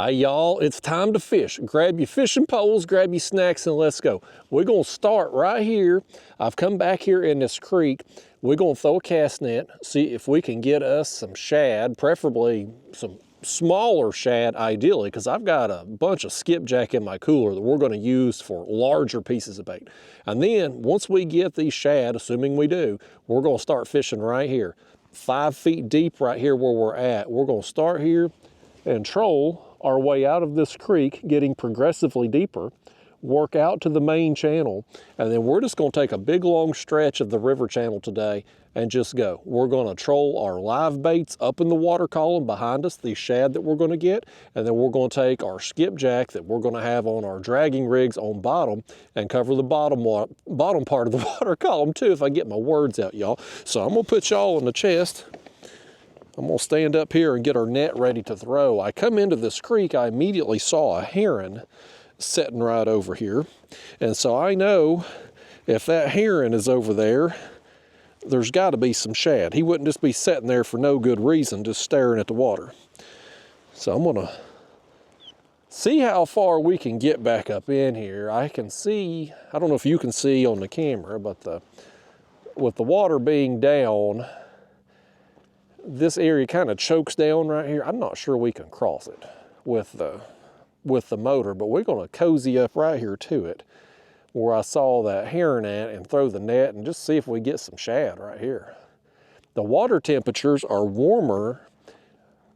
Hey y'all, it's time to fish. Grab your fishing poles, grab your snacks, and let's go. We're gonna start right here. I've come back here in this creek. We're gonna throw a cast net, see if we can get us some shad, preferably some smaller shad ideally, because I've got a bunch of skipjack in my cooler that we're gonna use for larger pieces of bait. And then once we get these shad, assuming we do, we're gonna start fishing right here. 5 feet deep right here where we're at. We're gonna start here and troll our way out of this creek, getting progressively deeper, work out to the main channel, and then we're just gonna take a big long stretch of the river channel today and just go. We're gonna troll our live baits up in the water column behind us, the shad that we're gonna get, and then we're gonna take our skipjack that we're gonna have on our dragging rigs on bottom and cover the bottom part of the water column too, if I get my words out, y'all. So I'm gonna put y'all on the chest. I'm gonna stand up here and get our net ready to throw. I come into this creek, I immediately saw a heron sitting right over here. And so I know if that heron is over there, there's gotta be some shad. He wouldn't just be sitting there for no good reason, just staring at the water. So I'm gonna see how far we can get back up in here. I can see, I don't know if you can see on the camera, but with the water being down, this area kind of chokes down right here. I'm not sure we can cross it with the motor, but we're gonna cozy up right here to it where I saw that heron at and throw the net and just see if we get some shad right here. The water temperatures are warmer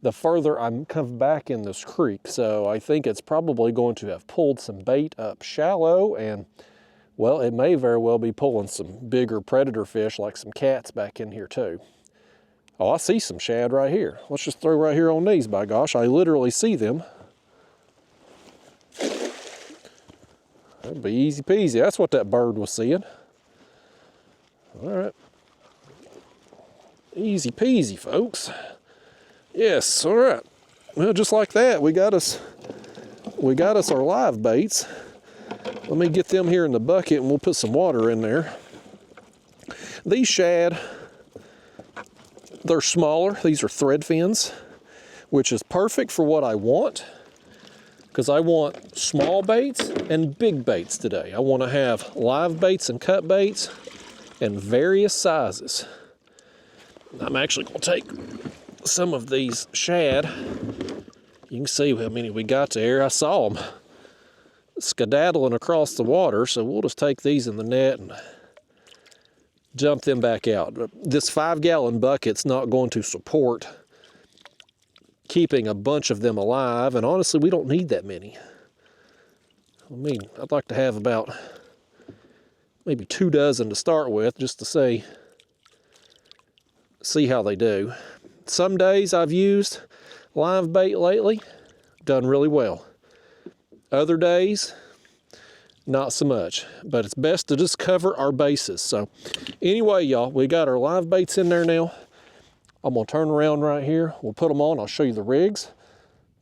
the further I'm come back in this creek, so I think it's probably going to have pulled some bait up shallow, and well, it may very well be pulling some bigger predator fish like some cats back in here too. Oh, I see some shad right here. Let's just throw right here on these, by gosh. I literally see them. That'd be easy peasy. That's what that bird was seeing. All right. Easy peasy, folks. Yes, all right. Well, just like that, we got us our live baits. Let me get them here in the bucket and we'll put some water in there. These shad, they're smaller. These are thread fins, which is perfect for what I want, because I want small baits and big baits today. I want to have live baits and cut baits in various sizes. I'm actually going to take some of these shad. You can see how many we got there. I saw them skedaddling across the water, so we'll just take these in the net and dump them back out. This 5-gallon bucket's not going to support keeping a bunch of them alive, and honestly, we don't need that many. I mean, I'd like to have about maybe 2 dozen to start with, just to see how they do. Some days I've used live bait lately, done really well. Other days, not so much, but it's best to just cover our bases. So anyway, y'all, we got our live baits in there now. I'm gonna turn around right here. We'll put them on. I'll show you the rigs.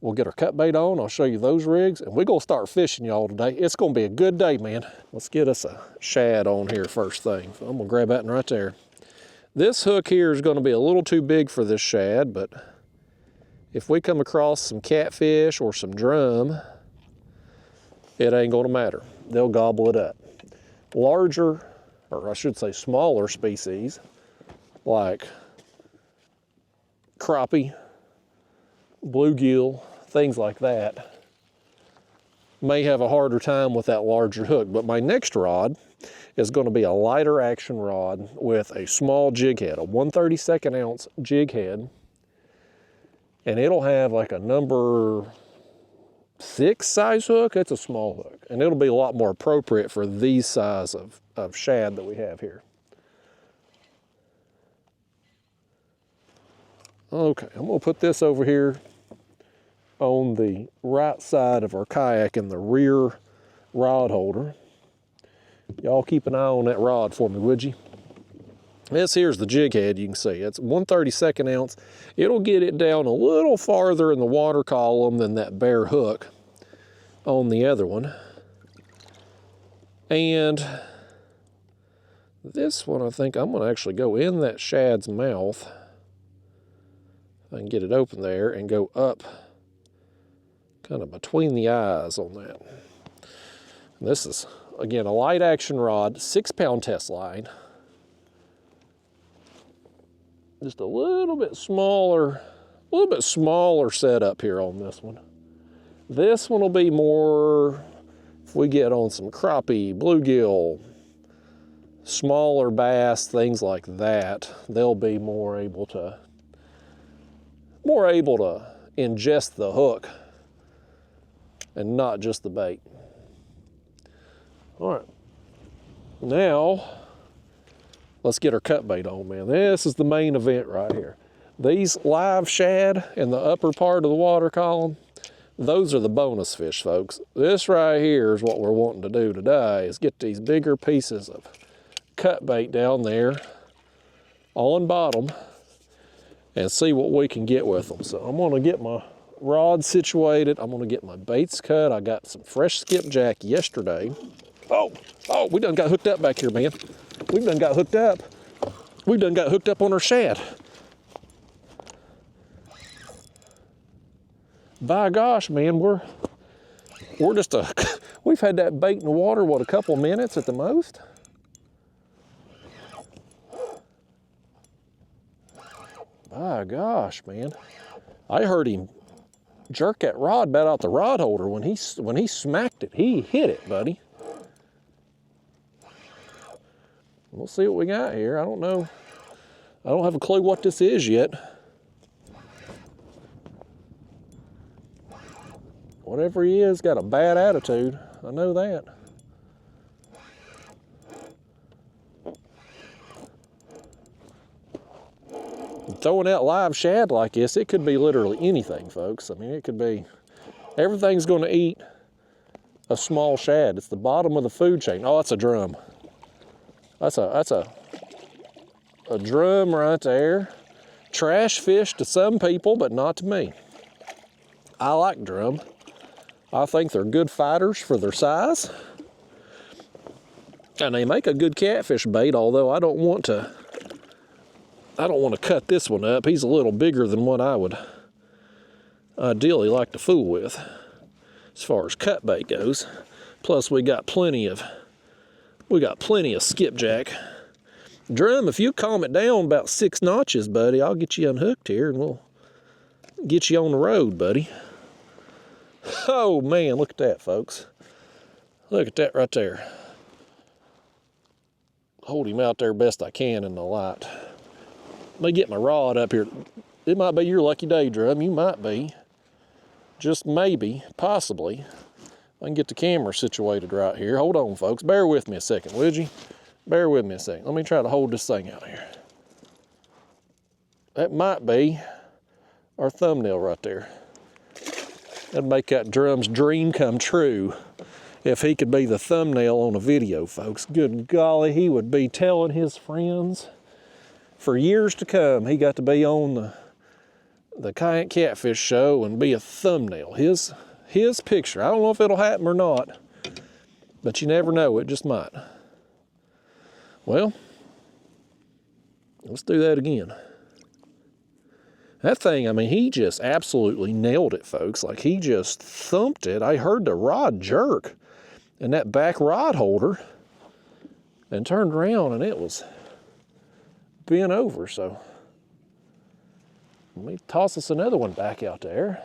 We'll get our cut bait on. I'll show you those rigs, and we're gonna start fishing, y'all, today. It's gonna be a good day, man. Let's get us a shad on here first thing. So I'm gonna grab that one right there. This hook here is gonna be a little too big for this shad, but if we come across some catfish or some drum, it ain't gonna matter. They'll gobble it up. Larger, or I should say smaller species, like crappie, bluegill, things like that, may have a harder time with that larger hook. But my next rod is going to be a lighter action rod with a small jig head, a 1/32 ounce jig head, and it'll have like a number 6 size hook. It's a small hook, and it'll be a lot more appropriate for these size of shad that we have here. Okay, I'm gonna put this over here on the right side of our kayak in the rear rod holder. Y'all keep an eye on that rod for me, would you? This here's the jig head, you can see. It's 1/32 ounce. It'll get it down a little farther in the water column than that bare hook on the other one. And this one, I think I'm gonna actually go in that shad's mouth. I can get it open there and go up kind of between the eyes on that. And this is, again, a light action rod, 6-pound test line. Just a little bit smaller setup here on this one. This one will be more, if we get on some crappie, bluegill, smaller bass, things like that, they'll be more able to ingest the hook and not just the bait. All right, now let's get our cut bait on, man. This is the main event right here. These live shad in the upper part of the water column, those are the bonus fish, folks. This right here is what we're wanting to do today, is get these bigger pieces of cut bait down there on bottom and see what we can get with them. So I'm gonna get my rod situated. I'm gonna get my baits cut. I got some fresh skipjack yesterday. Oh, we done got hooked up back here, man. We've done got hooked up. We've done got hooked up on our shad. By gosh, man, we're just we've had that bait in the water, what, a couple minutes at the most? By gosh, man. I heard him jerk that rod bat out the rod holder when he smacked it. He hit it, buddy. We'll see what we got here. I don't know. I don't have a clue what this is yet. Whatever he is, got a bad attitude. I know that. Throwing out live shad like this, it could be literally anything, folks. I mean, it could be, everything's going to eat a small shad. It's the bottom of the food chain. Oh, that's a drum. That's a drum right there. Trash fish to some people, but not to me. I like drum. I think they're good fighters for their size. And they make a good catfish bait, although I don't want to cut this one up. He's a little bigger than what I would ideally like to fool with as far as cut bait goes. Plus we got plenty of skipjack. Drum, if you calm it down about 6 notches, buddy, I'll get you unhooked here and we'll get you on the road, buddy. Oh man, look at that, folks. Look at that right there. Hold him out there best I can in the light. Let me get my rod up here. It might be your lucky day, Drum. You might be. Just maybe, possibly. I can get the camera situated right here. Hold on, folks. Bear with me a second, would you? Bear with me a second. Let me try to hold this thing out here. That might be our thumbnail right there. That'd make that Drum's dream come true if he could be the thumbnail on a video, folks. Good golly, he would be telling his friends for years to come. He got to be on the Kayak Catfish show and be a thumbnail. His picture. I don't know if it'll happen or not, but you never know. It just might. Well, let's do that again. That thing, I mean, he just absolutely nailed it, folks. Like, he just thumped it. I heard the rod jerk in that back rod holder and turned around, and it was bent over. So let me toss us another one back out there.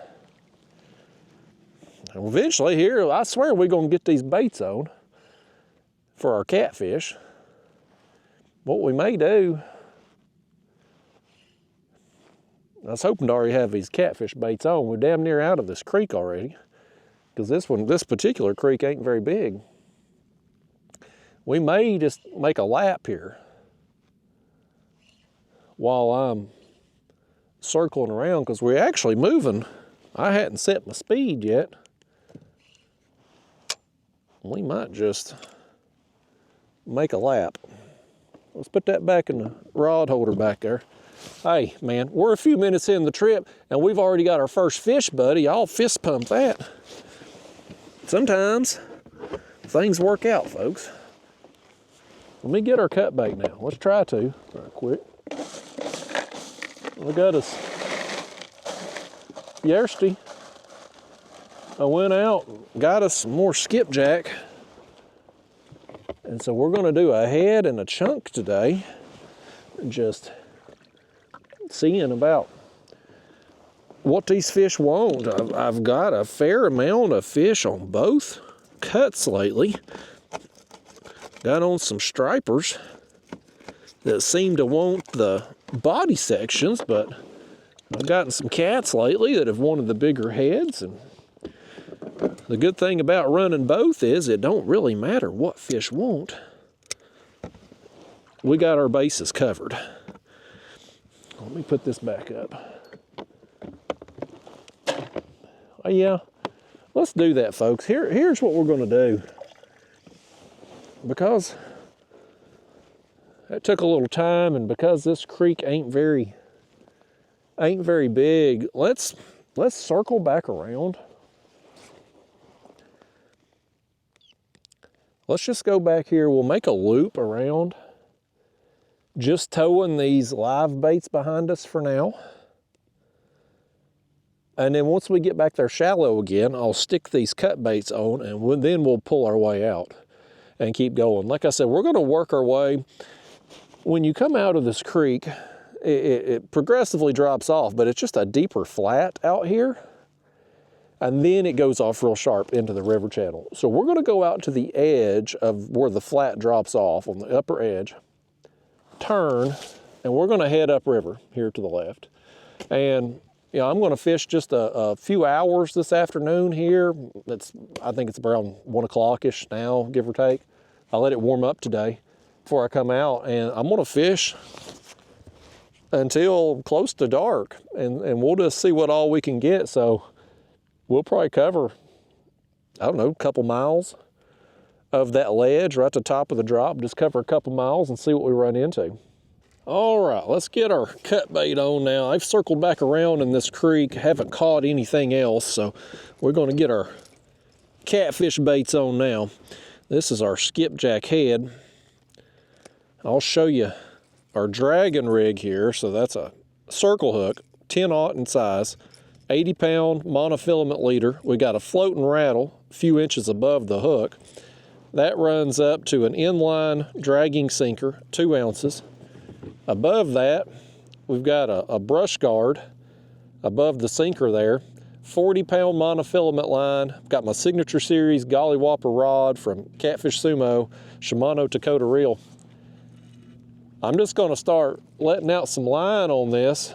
And eventually here, I swear we're going to get these baits on for our catfish. What we may do, I was hoping to already have these catfish baits on. We're damn near out of this creek already, because this particular creek ain't very big. We may just make a lap here while I'm circling around, because we're actually moving. I hadn't set my speed yet. We might just make a lap. Let's put that back in the rod holder back there. Hey, man, we're a few minutes in the trip, and we've already got our first fish, buddy. I'll fist pump that. Sometimes things work out, folks. Let me get our cut bait now. Let's try to, right quick. Look at us. Yersty. I went out and got us some more skipjack. And so we're gonna do a head and a chunk today. Just seeing about what these fish want. I've got a fair amount of fish on both cuts lately. Got on some stripers that seem to want the body sections, but I've gotten some cats lately that have wanted the bigger heads. And the good thing about running both is it don't really matter what fish want. We got our bases covered. Let me put this back up. Oh, yeah, let's do that, folks. Here's what we're going to do. Because it took a little time, and because this creek ain't very big, let's circle back around. Let's just go back here. We'll make a loop around, just towing these live baits behind us for now. And then once we get back there shallow again, I'll stick these cut baits on, and then we'll pull our way out and keep going. Like I said, we're gonna work our way. When you come out of this creek, it progressively drops off, but it's just a deeper flat out here. And then it goes off real sharp into the river channel. So we're gonna go out to the edge of where the flat drops off on the upper edge, turn, and we're gonna head upriver here to the left. And you know, I'm gonna fish just a few hours this afternoon here. I think it's around 1 o'clock-ish now, give or take. I'll let it warm up today before I come out, and I'm gonna fish until close to dark, and we'll just see what all we can get. So we'll probably cover, I don't know, a couple miles of that ledge right at the top of the drop. Just cover a couple miles and see what we run into. All right, let's get our cut bait on now. I've circled back around in this creek, haven't caught anything else, so we're gonna get our catfish baits on now. This is our skipjack head. I'll show you our dragon rig here. So that's a circle hook, 10/0 in size, 80-pound monofilament leader. We got a floating rattle a few inches above the hook. That runs up to an inline dragging sinker, 2 ounces. Above that, we've got a brush guard above the sinker there, 40-pound monofilament line. Got my signature series Golly Whopper rod from Catfish Sumo, Shimano Dakota reel. I'm just gonna start letting out some line on this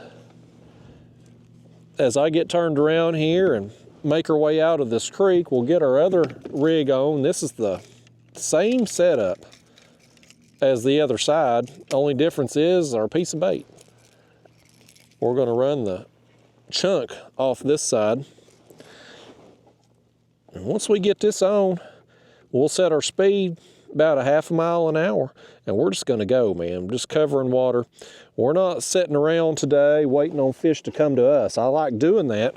as I get turned around here and make our way out of this creek. We'll get our other rig on. This is the same setup as the other side. Only difference is our piece of bait. We're gonna run the chunk off this side. And once we get this on, we'll set our speed about a half a mile an hour, and we're just gonna go, man. Just covering water. We're not sitting around today waiting on fish to come to us. I like doing that,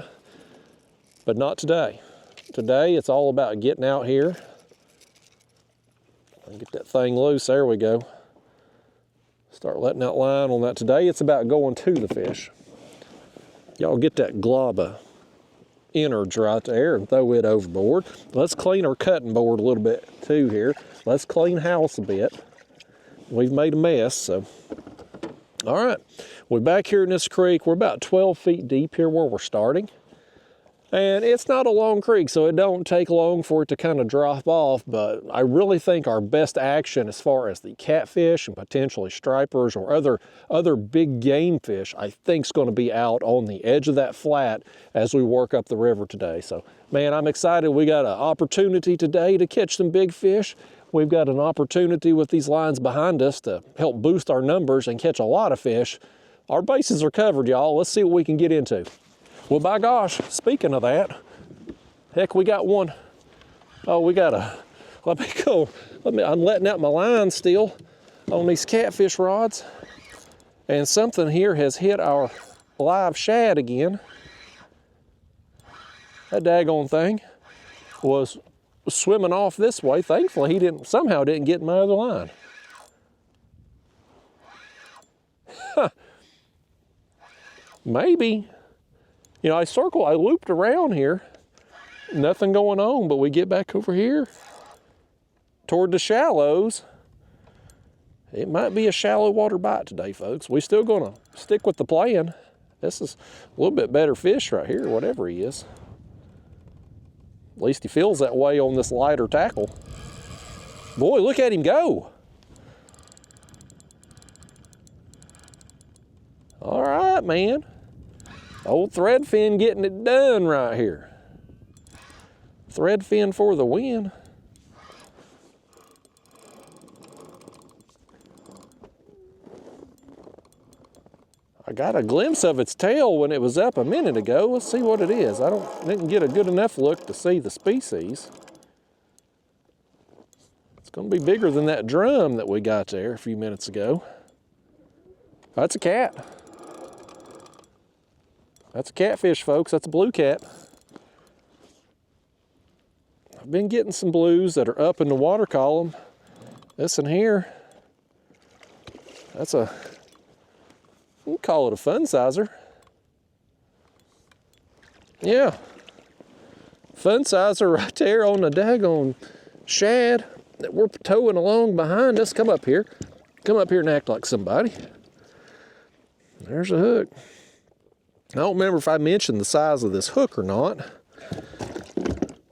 but not today. Today, it's all about getting out here. Get that thing loose, there we go. Start letting out line on that. Today it's about going to the fish. Y'all get that glob of innards right there and throw it overboard. Let's clean our cutting board a little bit too here. Let's clean house a bit. We've made a mess, so. All right, we're back here in this creek. We're about 12 feet deep here where we're starting. And it's not a long creek, so it don't take long for it to kind of drop off, but I really think our best action as far as the catfish and potentially stripers or other big game fish, I think is going to be out on the edge of that flat as we work up the river today. So, man, I'm excited. We got an opportunity today to catch some big fish. We've got an opportunity with these lines behind us to help boost our numbers and catch a lot of fish. Our bases are covered, y'all. Let's see what we can get into. Well, by gosh, speaking of that, heck, we got one. Oh, let me go. I'm letting out my line still on these catfish rods. And something here has hit our live shad again. That daggone thing was swimming off this way. Thankfully, he somehow didn't get in my other line. Huh. Maybe. You know, I looped around here, nothing going on, but we get back over here toward the shallows. It might be a shallow water bite today, folks. We still gonna stick with the plan. This is a little bit better fish right here, whatever he is. At least he feels that way on this lighter tackle. Boy, look at him go. All right, man. Old thread fin getting it done right here. Thread fin for the win. I got a glimpse of its tail when it was up a minute ago. Let's see what it is. I didn't get a good enough look to see the species. It's gonna be bigger than that drum that we got there a few minutes ago. That's a cat. That's a catfish, folks. That's a blue cat. I've been getting some blues that are up in the water column. This one here, that's a, we'll call it a fun sizer. Yeah, fun sizer right there on the daggone shad that we're towing along behind us. Come up here. Come up here and act like somebody. There's a hook. I don't remember if I mentioned the size of this hook or not.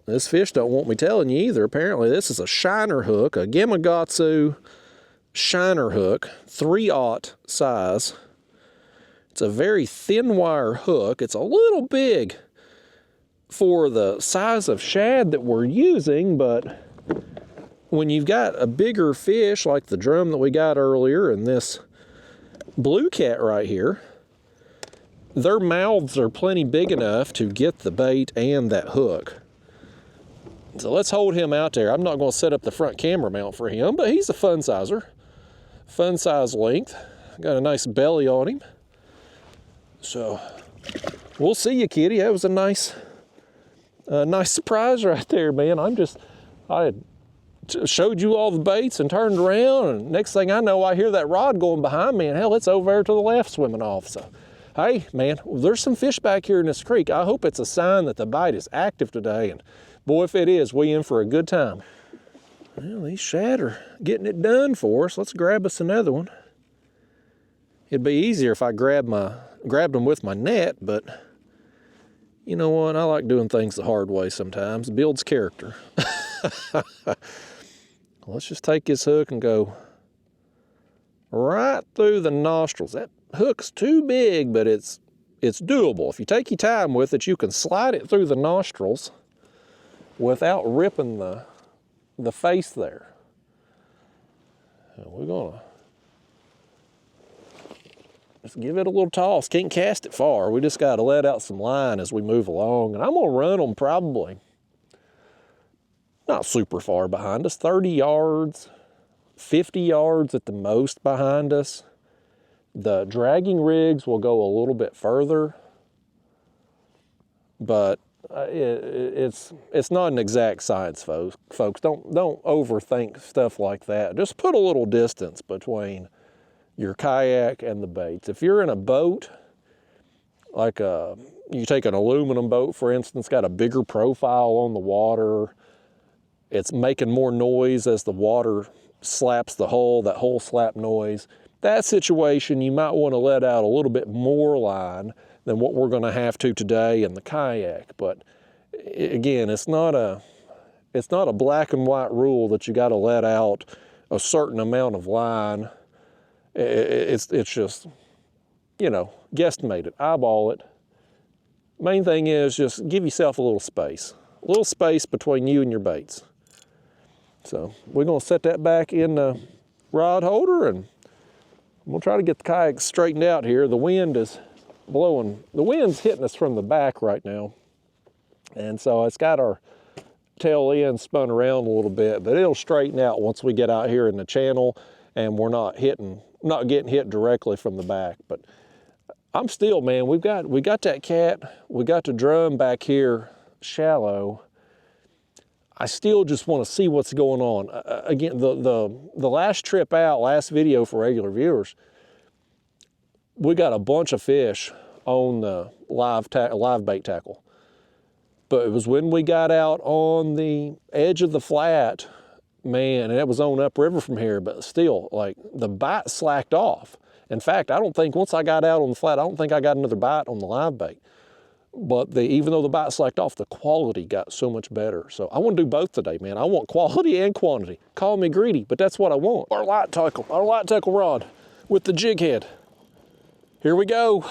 This fish don't want me telling you either. Apparently this is a shiner hook, a Gamakatsu shiner hook, 3/0 size. It's a very thin wire hook. It's a little big for the size of shad that we're using, but when you've got a bigger fish like the drum that we got earlier and this blue cat right here, their mouths are plenty big enough to get the bait and that hook. So let's hold him out there. I'm not going to set up the front camera mount for him, but he's a fun sizer. Fun size length. Got a nice belly on him. So we'll see you, kitty. That was a nice surprise right there, man. I had showed you all the baits and turned around, and next thing I know, I hear that rod going behind me, and hell, it's over there to the left swimming off. So, hey, man, there's some fish back here in this creek. I hope it's a sign that the bite is active today, and boy, if it is, we in for a good time. Well, these shad are getting it done for us. Let's grab us another one. It'd be easier if I grabbed them with my net, but you know what? I like doing things the hard way sometimes. It builds character. Let's just take this hook and go right through the nostrils. That hook's too big, but it's doable. If you take your time with it, you can slide it through the nostrils without ripping the face there. And we're gonna just give it a little toss. Can't cast it far. We just gotta let out some line as we move along. And I'm gonna run them probably not super far behind us, 30 yards, 50 yards at the most behind us. The dragging rigs will go a little bit further, but it's not an exact science, folks. Don't overthink stuff like that. Just put a little distance between your kayak and the baits. If you're in a boat, like you take an aluminum boat, for instance, got a bigger profile on the water, it's making more noise as the water slaps the hull, that hull slap noise. That situation, you might want to let out a little bit more line than what we're going to have to today in the kayak. But again, it's not a black and white rule that you got to let out a certain amount of line. It's just, you know, guesstimate it, eyeball it. Main thing is just give yourself a little space between you and your baits. So we're going to set that back in the rod holder, and we'll try to get the kayak straightened out here. The wind is blowing. The wind's hitting us from the back right now. And so it's got our tail end spun around a little bit, but it'll straighten out once we get out here in the channel and we're not getting hit directly from the back. But I'm still, man, we got that cat, we got the drum back here shallow. I still just want to see what's going on. Again, the last trip out, last video for regular viewers, we got a bunch of fish on the live bait tackle. But it was when we got out on the edge of the flat, man, and it was on upriver from here, but still, like, the bite slacked off. In fact, I don't think once I got out on the flat, I don't think I got another bite on the live bait. But even though the bite slacked off, the quality got so much better. So I want to do both today, man. I want quality and quantity. Call me greedy, but that's what I want. Our light tackle rod with the jig head. Here we go.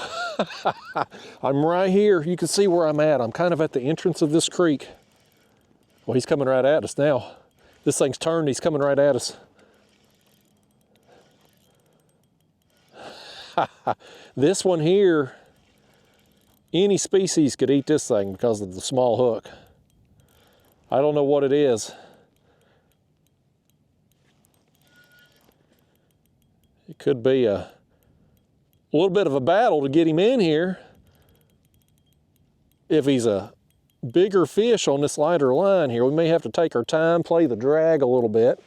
I'm right here. You can see where I'm at. I'm kind of at the entrance of this creek. Well, he's coming right at us now. This thing's turned, he's coming right at us. This one here, any species could eat this thing because of the small hook. I don't know what it is. It could be a little bit of a battle to get him in here. If he's a bigger fish on this lighter line here, we may have to take our time, play the drag a little bit.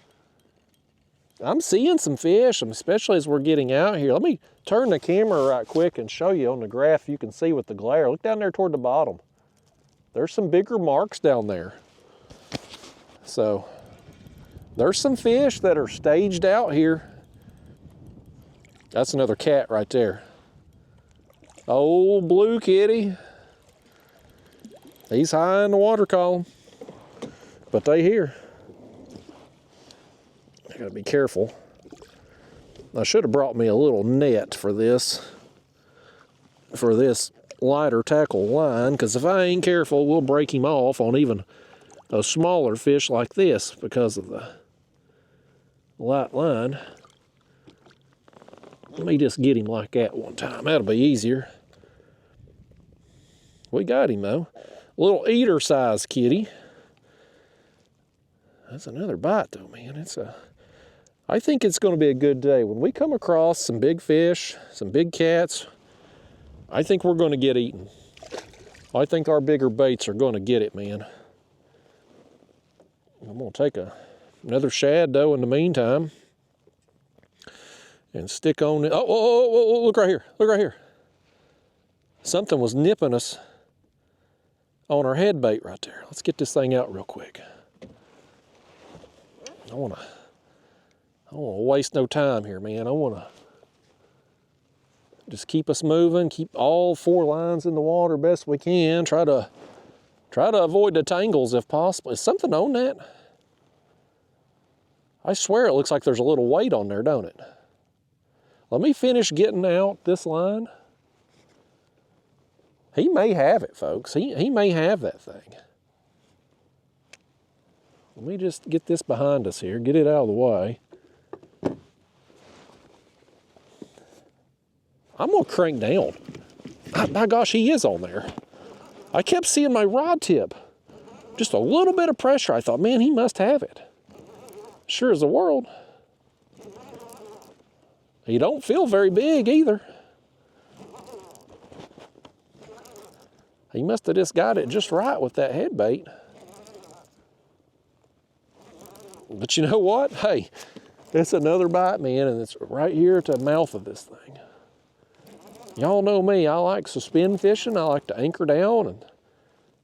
I'm seeing some fish, especially as we're getting out here. Let me turn the camera right quick and show you on the graph. You can see with the glare. Look down there toward the bottom. There's some bigger marks down there. So there's some fish that are staged out here. That's another cat right there. Old blue kitty. He's high in the water column, but they here. I gotta be careful. I should have brought me a little net for this lighter tackle line, because if I ain't careful, we'll break him off on even a smaller fish like this because of the light line. Let me just get him like that one time. That'll be easier. We got him though. A little eater size kitty. That's another bite though, man. I think it's going to be a good day. When we come across some big fish, some big cats, I think we're going to get eaten. I think our bigger baits are going to get it, man. I'm going to take another shad though in the meantime and stick on it. Oh, look right here. Look right here. Something was nipping us on our head bait right there. Let's get this thing out real quick. I don't want to waste no time here, man. I want to just keep us moving, keep all 4 lines in the water best we can. Try to avoid the tangles if possible. Is something on that? I swear it looks like there's a little weight on there, don't it? Let me finish getting out this line. He may have it, folks. He may have that thing. Let me just get this behind us here, get it out of the way. I'm gonna crank down. My gosh, he is on there. I kept seeing my rod tip. Just a little bit of pressure. I thought, man, he must have it. Sure as the world. He don't feel very big either. He must have just got it just right with that head bait. But you know what? Hey, it's another bite, man, and it's right here at the mouth of this thing. Y'all know me, I like suspend fishing. I like to anchor down and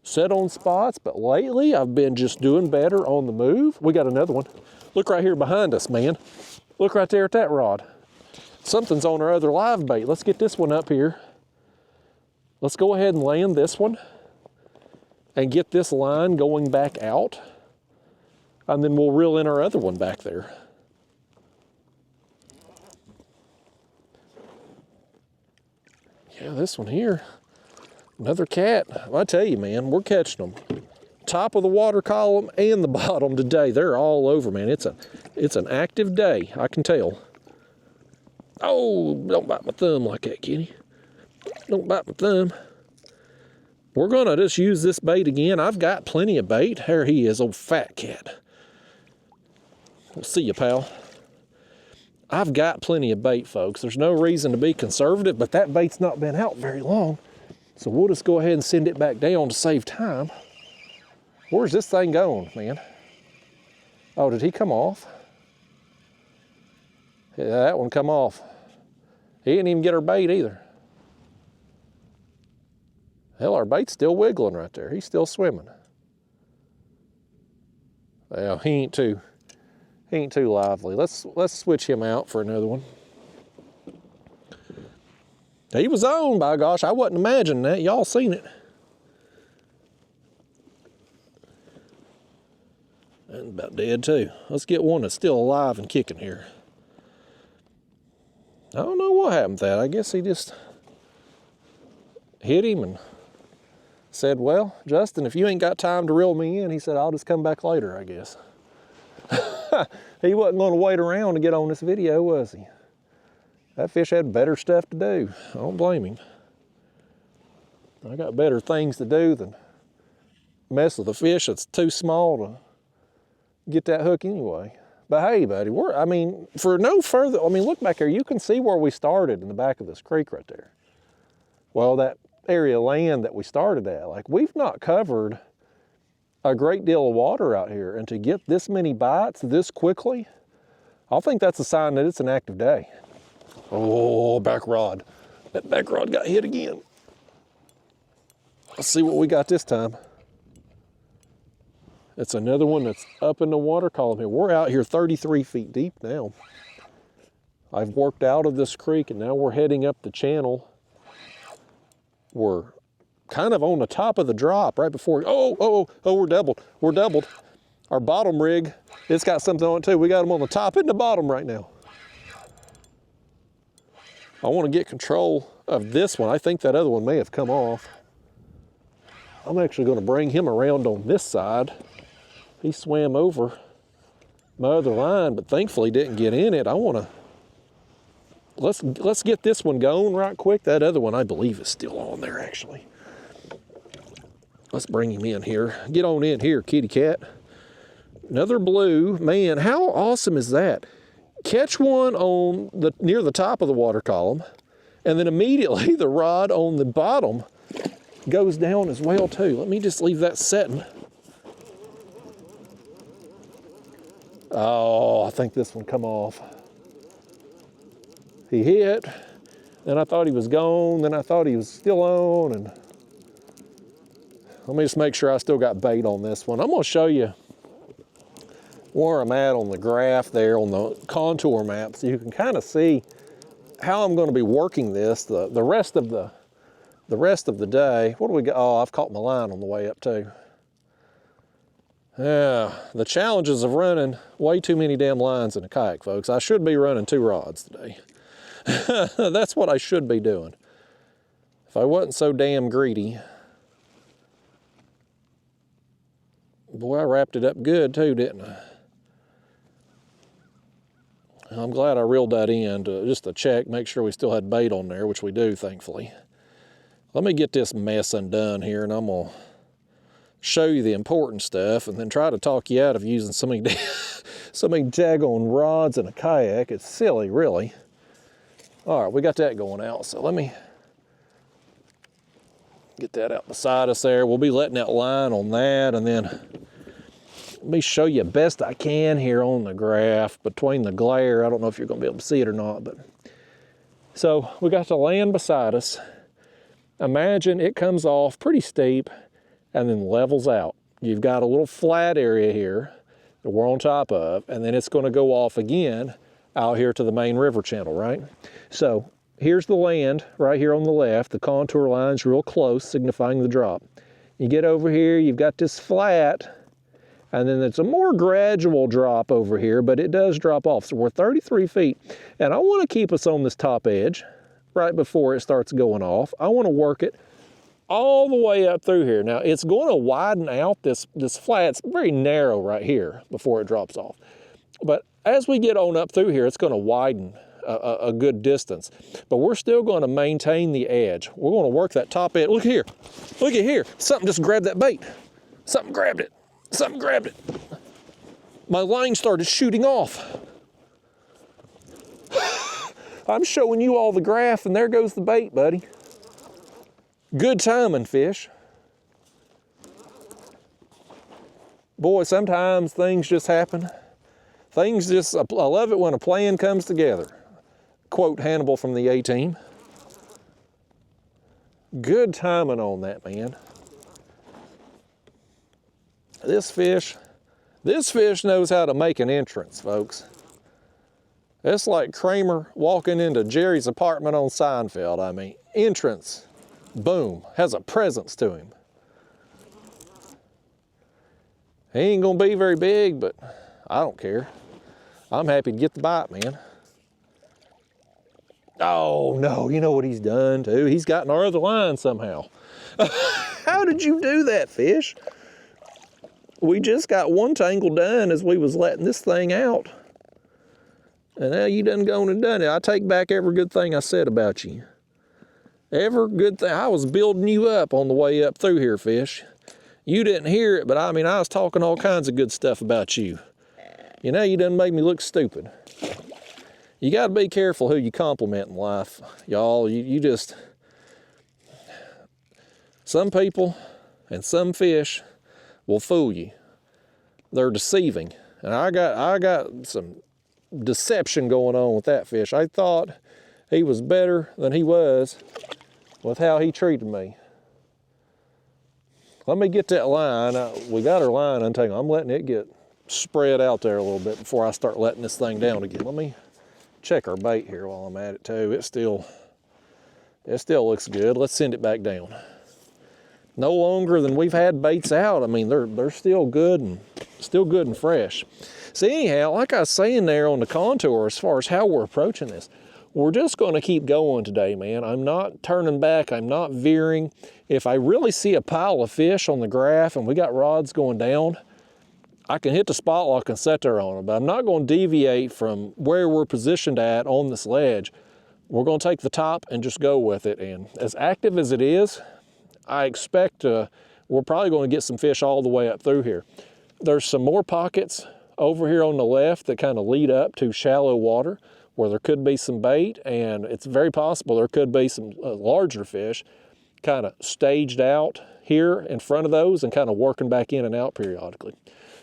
set on spots, but lately I've been just doing better on the move. We got another one. Look right here behind us, man. Look right there at that rod. Something's on our other live bait. Let's get this one up here. Let's go ahead and land this one and get this line going back out. And then we'll reel in our other one back there. Yeah, this one here, another cat. I tell you, man, we're catching them. Top of the water column and the bottom today. They're all over, man. It's an active day, I can tell. Oh, don't bite my thumb like that, kitty. Don't bite my thumb. We're gonna just use this bait again. I've got plenty of bait. There he is, old fat cat. We'll see you, pal. I've got plenty of bait, folks. There's no reason to be conservative, but that bait's not been out very long. So we'll just go ahead and send it back down to save time. Where's this thing going, man? Oh, did he come off? Yeah, that one come off. He didn't even get our bait either. Hell, our bait's still wiggling right there. He's still swimming. Well, he ain't too lively. Let's switch him out for another one. He was on, by gosh. I wasn't imagining that. Y'all seen it. And about dead too. Let's get one that's still alive and kicking here. I don't know what happened to that. I guess he just hit him and said, well, Justin, if you ain't got time to reel me in, he said, I'll just come back later, I guess. He wasn't going to wait around to get on this video, was he? That fish had better stuff to do. I don't blame him. I got better things to do than mess with a fish that's too small to get that hook anyway. But hey, buddy, I mean, for no further, I mean, look back here. You can see where we started in the back of this creek right there. Well, that area of land that we started at, like, we've not covered a great deal of water out here, and to get this many bites this quickly, I think that's a sign that it's an active day. Oh, back rod. That back rod got hit again. Let's see what we got this time. It's another one that's up in the water column here. We're out here 33 feet deep now. I've worked out of this creek and now we're heading up the channel. We're kind of on the top of the drop right before, oh, we're doubled. We're doubled. Our bottom rig, it's got something on it too. We got them on the top and the bottom right now. I want to get control of this one. I think that other one may have come off. I'm actually going to bring him around on this side. He swam over my other line, but thankfully didn't get in it. I want to, let's get this one going right quick. That other one I believe is still on there actually. Let's bring him in here. Get on in here, kitty cat. Another blue. Man, how awesome is that? Catch one on near the top of the water column, and then immediately the rod on the bottom goes down as well too. Let me just leave that setting. Oh, I think this one come off. He hit, then I thought he was gone, then I thought he was still on, and let me just make sure I still got bait on this one. I'm gonna show you where I'm at on the graph there on the contour map so you can kind of see how I'm gonna be working this the rest of the day. What do we got? Oh, I've caught my line on the way up too. Yeah, the challenges of running way too many damn lines in a kayak, folks. I should be running 2 rods today. That's what I should be doing. If I wasn't so damn greedy. Boy, I wrapped it up good too, didn't I? I'm glad I reeled that in just to check, make sure we still had bait on there, which we do, thankfully. Let me get this mess undone here, and I'm gonna show you the important stuff and then try to talk you out of using so many daggone rods in a kayak. It's silly, really. All right, we got that going out, so let me get that out beside us there. We'll be letting that line on that, and then let me show you best I can here on the graph between the glare. I don't know if you're gonna be able to see it or not, but so we got the land beside us. Imagine it comes off pretty steep and then levels out. You've got a little flat area here that we're on top of, and then it's gonna go off again out here to the main river channel, right? So here's the land right here on the left. The contour line's real close, signifying the drop. You get over here, you've got this flat, and then it's a more gradual drop over here, but it does drop off. So we're 33 feet, and I wanna keep us on this top edge right before it starts going off. I wanna work it all the way up through here. Now it's gonna widen out this flat. It's very narrow right here before it drops off. But as we get on up through here, it's gonna widen a good distance, but we're still gonna maintain the edge. We're gonna work that top edge. Look here, look at here. Something just grabbed that bait. Something grabbed it, something grabbed it. My line started shooting off. I'm showing you all the graph and there goes the bait, buddy. Good timing, fish. Boy, sometimes things just happen. I love it when a plan comes together. Quote Hannibal from the A-Team. Good timing on that, man. This fish knows how to make an entrance, folks. It's like Kramer walking into Jerry's apartment on Seinfeld. I mean, entrance, boom, has a presence to him. He ain't gonna be very big, but I don't care. I'm happy to get the bite, man. Oh no, you know what he's done too? He's gotten our other line somehow. How did you do that, fish? We just got one tangle done as we was letting this thing out. And now you done gone and done it. I take back every good thing I said about you. Every good thing. I was building you up on the way up through here, fish. You didn't hear it, but I mean, I was talking all kinds of good stuff about you. You know, you done made me look stupid. You got to be careful who you compliment in life, y'all. You just, some people and some fish will fool you. They're deceiving. And I got some deception going on with that fish. I thought he was better than he was with how he treated me. Let me get that line. We got our line untangled. I'm letting it get spread out there a little bit before I start letting this thing down again. Let me check our bait here while I'm at it too. It still looks good. Let's send it back down. No longer than we've had baits out. I mean, they're still good and fresh. So anyhow, like I was saying there on the contour, as far as how we're approaching this, we're just going to keep going today, man. I'm not turning back. I'm not veering. If I really see a pile of fish on the graph and we got rods going down, I can hit the spot lock and set there on them, but I'm not going to deviate from where we're positioned at on this ledge. We're going to take the top and just go with it. And as active as it is, I expect we're probably going to get some fish all the way up through here. There's some more pockets over here on the left that kind of lead up to shallow water where there could be some bait, and it's very possible there could be some larger fish kind of staged out here in front of those and kind of working back in and out periodically.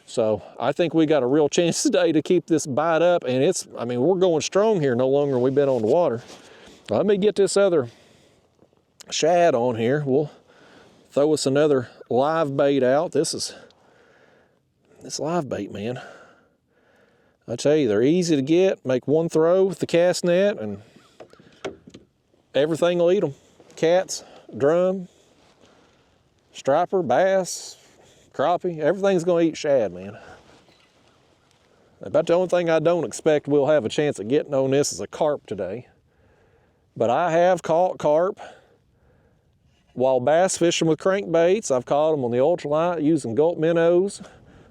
So I think we got a real chance today to keep this bite up, and I mean, we're going strong here no longer than we've been on the water. Let me get this other shad on here. We'll throw us another live bait out. This live bait, man. I tell you, they're easy to get. Make one throw with the cast net and everything will eat them. Cats, drum, striper, bass, crappie, everything's going to eat shad, man. About the only thing I don't expect we'll have a chance of getting on this is a carp today. But I have caught carp while bass fishing with crankbaits. I've caught them on the ultralight using gulp minnows,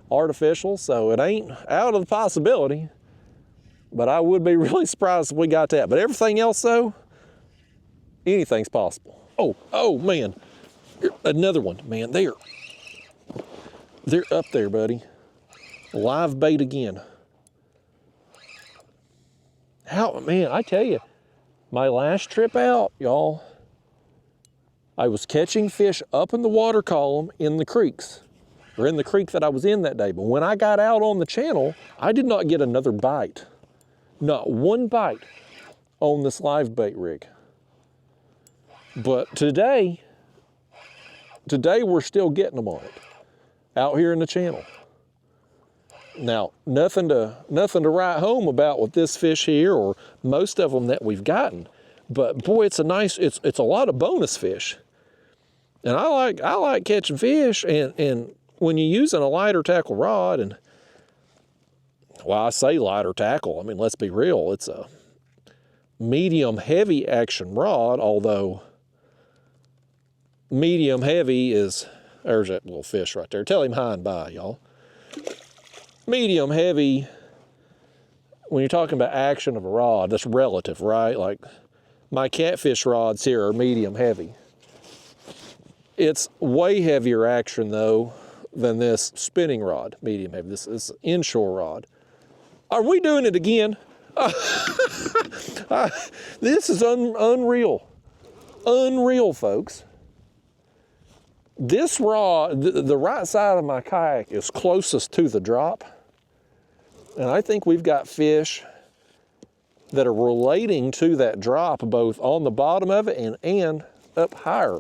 artificial, so it ain't out of the possibility, but I would be really surprised if we got that. But everything else though, anything's possible. Oh man, another one, man. They're up there, buddy. Live bait again. Man, I tell you, my last trip out, y'all, I was catching fish up in the water column in the creeks, or in the creek that I was in that day. But when I got out on the channel, I did not get another bite. Not one bite on this live bait rig. But today we're still getting them on it, out here in the channel. Now, nothing to write home about with this fish here, or most of them that we've gotten. But boy, it's a lot of bonus fish. And I like catching fish, and when you're using a lighter tackle rod, and well, I say lighter tackle, I mean, let's be real, it's a medium heavy action rod, although medium heavy is, there's that little fish right there. Tell him hi and bye, y'all. Medium heavy, when you're talking about action of a rod, that's relative, right? Like my catfish rods here are medium heavy. It's way heavier action though than this spinning rod, medium heavy. This is inshore rod. Are we doing it again? This is unreal. Unreal, folks. This rod, the right side of my kayak is closest to the drop. And I think we've got fish that are relating to that drop, both on the bottom of it and up higher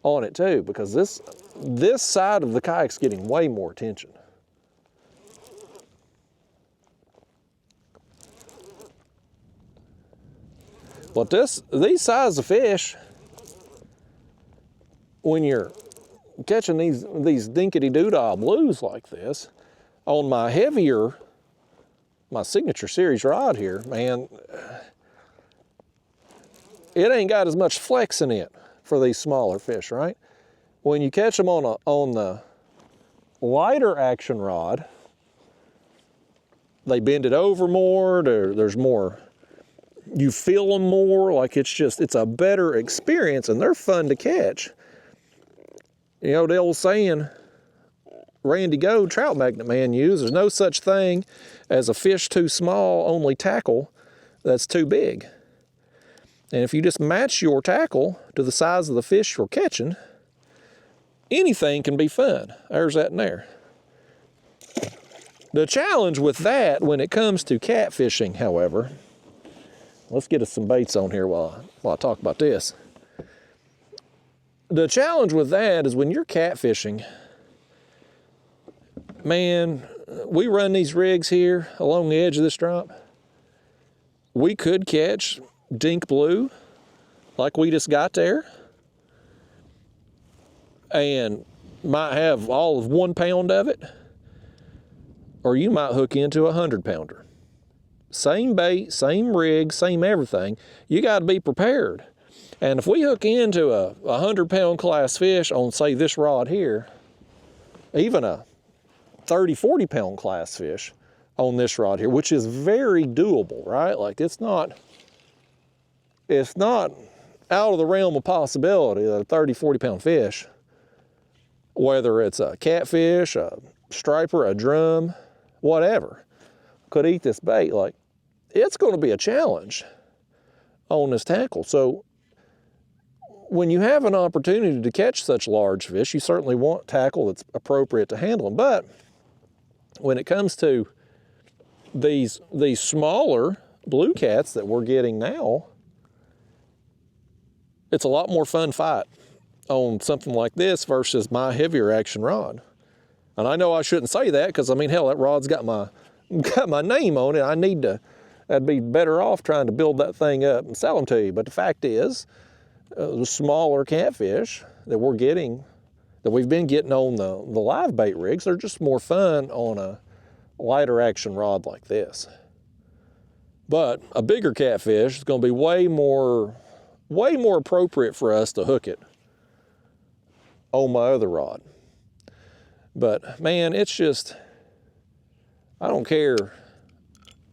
on it too, because this side of the kayak's getting way more attention. But these size of fish, when you're catching these dinkity-doo-dah blues like this, on my heavier, my signature series rod here, man, it ain't got as much flex in it for these smaller fish, right? When you catch them on the lighter action rod, they bend it over more, there's more, you feel them more, like it's a better experience, and they're fun to catch. You know, the old saying, Randy Gold, Trout Magnet Man, used, there's no such thing as a fish too small, only tackle that's too big. And if you just match your tackle to the size of the fish you're catching, anything can be fun. There's that in there. The challenge with that when it comes to catfishing, however, let's get us some baits on here while I talk about this. The challenge with that is when you're catfishing, man, we run these rigs here along the edge of this drop. We could catch dink blue like we just got there and might have all of 1 pound of it, or you might hook into a 100-pounder. Same bait, same rig, same everything. You got to be prepared. And if we hook into a 100-pound class fish on, say, this rod here, even a 30, 40-pound class fish on this rod here, which is very doable, right? Like it's not out of the realm of possibility that a 30, 40-pound fish, whether it's a catfish, a striper, a drum, whatever, could eat this bait. Like, it's going to be a challenge on this tackle. So when you have an opportunity to catch such large fish, you certainly want tackle that's appropriate to handle them. But when it comes to these smaller blue cats that we're getting now, it's a lot more fun fight on something like this versus my heavier action rod. And I know I shouldn't say that because, I mean, hell, that rod's got my name on it. I'd be better off trying to build that thing up and sell them to you. But the fact is, the smaller catfish that we're getting, that we've been getting on the live bait rigs, they're just more fun on a lighter action rod like this. But a bigger catfish is going to be way more appropriate for us to hook it on my other rod. But man, it's just, I don't care.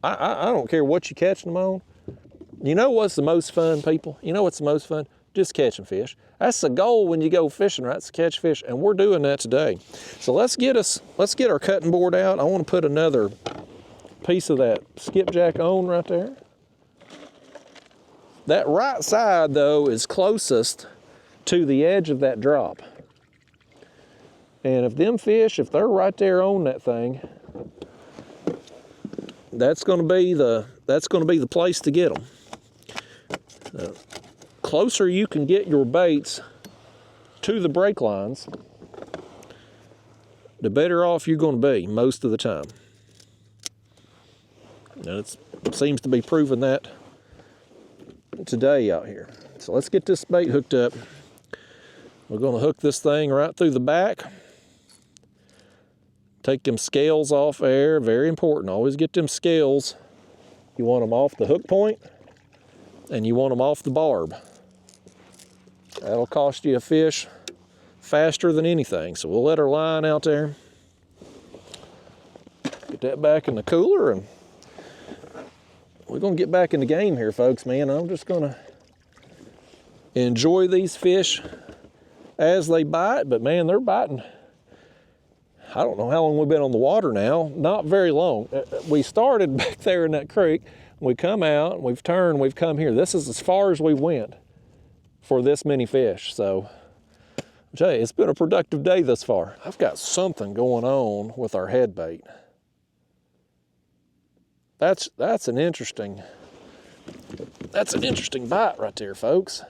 I don't care what you catch them on. You know what's the most fun, people? You know what's the most fun? Just catching fish. That's the goal when you go fishing, right? It's to catch fish, and we're doing that today. So let's get our cutting board out. I want to put another piece of that skipjack on right there. That right side, though, is closest to the edge of that drop. And if them fish, if they're right there on that thing, that's going to be the place to get them. The closer you can get your baits to the break lines, the better off you're going to be most of the time. And it seems to be proving that today out here. So let's get this bait hooked up. We're going to hook this thing right through the back. Take them scales off there, very important. Always get them scales. You want them off the hook point and you want them off the barb. That'll cost you a fish faster than anything. So we'll let our line out there. Get that back in the cooler and we're gonna get back in the game here, folks, man. I'm just gonna enjoy these fish as they bite, but man, they're biting. I don't know how long we've been on the water now. Not very long. We started back there in that creek. We come out, we've turned, we've come here. This is as far as we went for this many fish. So, I tell you, it's been a productive day thus far. I've got something going on with our head bait. That's an interesting bite right there, folks.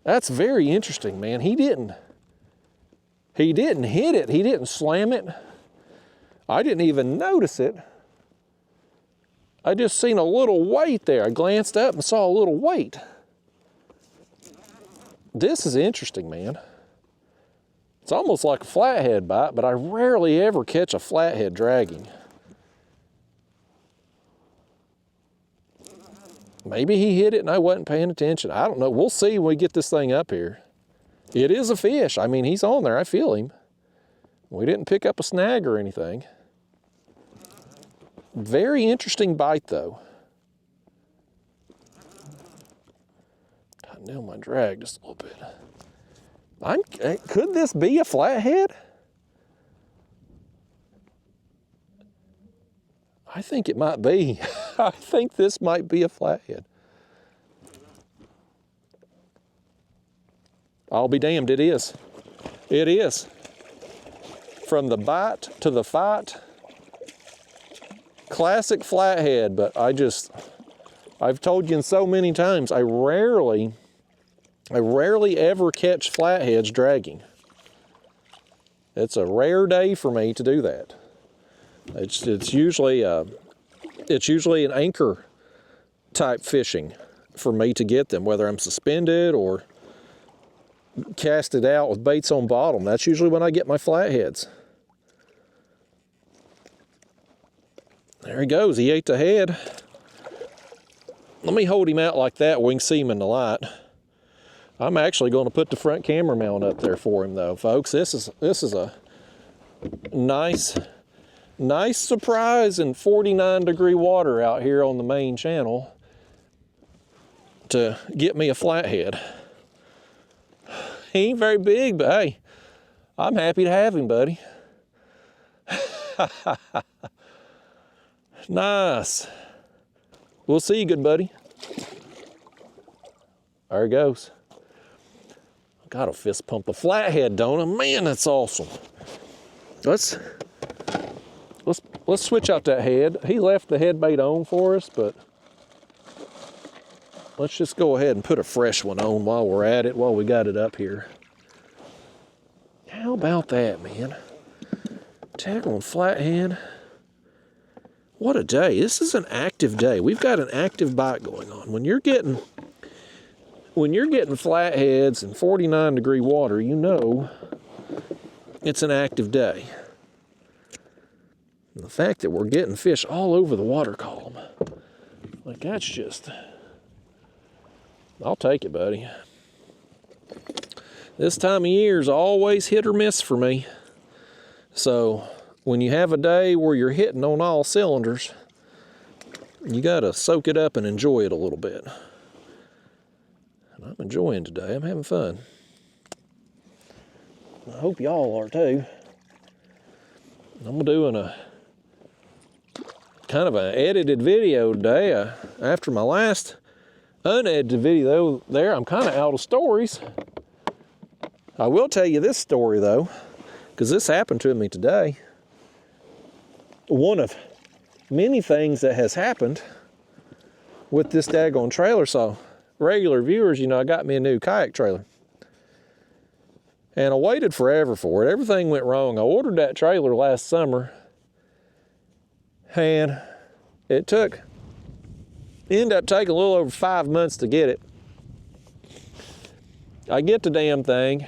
That's very interesting, man. He didn't hit it. He didn't slam it. I didn't even notice it. I just seen a little weight there. I glanced up and saw a little weight. This is interesting, man. It's almost like a flathead bite, but I rarely ever catch a flathead dragging. Maybe he hit it and I wasn't paying attention. I don't know. We'll see when we get this thing up here. It is a fish. I mean, he's on there. I feel him. We didn't pick up a snag or anything. Very interesting bite, though. I nailed my drag just a little bit. Could this be a flathead? I think it might be. I think this might be a flathead. I'll be damned, it is. It is. From the bite to the fight, classic flathead, but I've told you so many times, I rarely ever catch flatheads dragging. It's a rare day for me to do that. It's usually an anchor type fishing for me to get them, whether I'm suspended or casted out with baits on bottom. That's usually when I get my flatheads. There he goes, he ate the head. Let me hold him out like that, we can see him in the light. I'm actually going to put the front camera mount up there for him though, folks. This is a nice surprise in 49-degree water out here on the main channel to get me a flathead. He ain't very big, but hey, I'm happy to have him, buddy. Nice. We'll see you, good buddy. There he goes. Gotta fist pump a flathead, don't I? Man, that's awesome. Let's switch out that head. He left the head bait on for us, but let's just go ahead and put a fresh one on while we're at it, while we got it up here. How about that, man? Tackle on flathead. What a day. This is an active day. We've got an active bite going on. When you're getting flatheads in 49-degree water, you know it's an active day. And the fact that we're getting fish all over the water column, like that's just, I'll take it, buddy. This time of year is always hit or miss for me. So when you have a day where you're hitting on all cylinders, you gotta soak it up and enjoy it a little bit. And I'm enjoying today, I'm having fun. I hope y'all are too. I'm doing a kind of an edited video today. After my last unedited video there, I'm kind of out of stories. I will tell you this story though, because this happened to me today. One of many things that has happened with this daggone trailer. So regular viewers, you know, I got me a new kayak trailer. And I waited forever for it. Everything went wrong. I ordered that trailer last summer. And it ended up taking a little over 5 months to get it. I get the damn thing.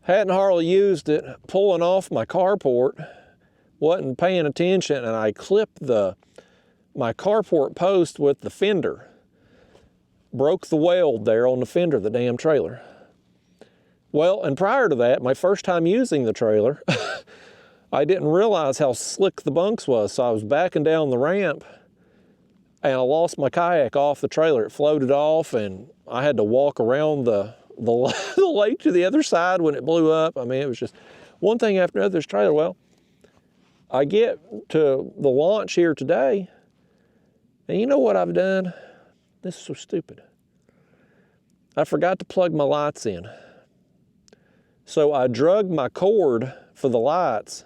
Hadn't hardly used it, pulling off my carport. Wasn't paying attention, and I clipped my carport post with the fender. Broke the weld there on the fender of the damn trailer. Well, and prior to that, my first time using the trailer, I didn't realize how slick the bunks was, so I was backing down the ramp, and I lost my kayak off the trailer. It floated off, and I had to walk around the lake to the other side when it blew up. I mean, it was just one thing after another. This trailer, well, I get to the launch here today, and you know what I've done? This is so stupid. I forgot to plug my lights in. So I drug my cord for the lights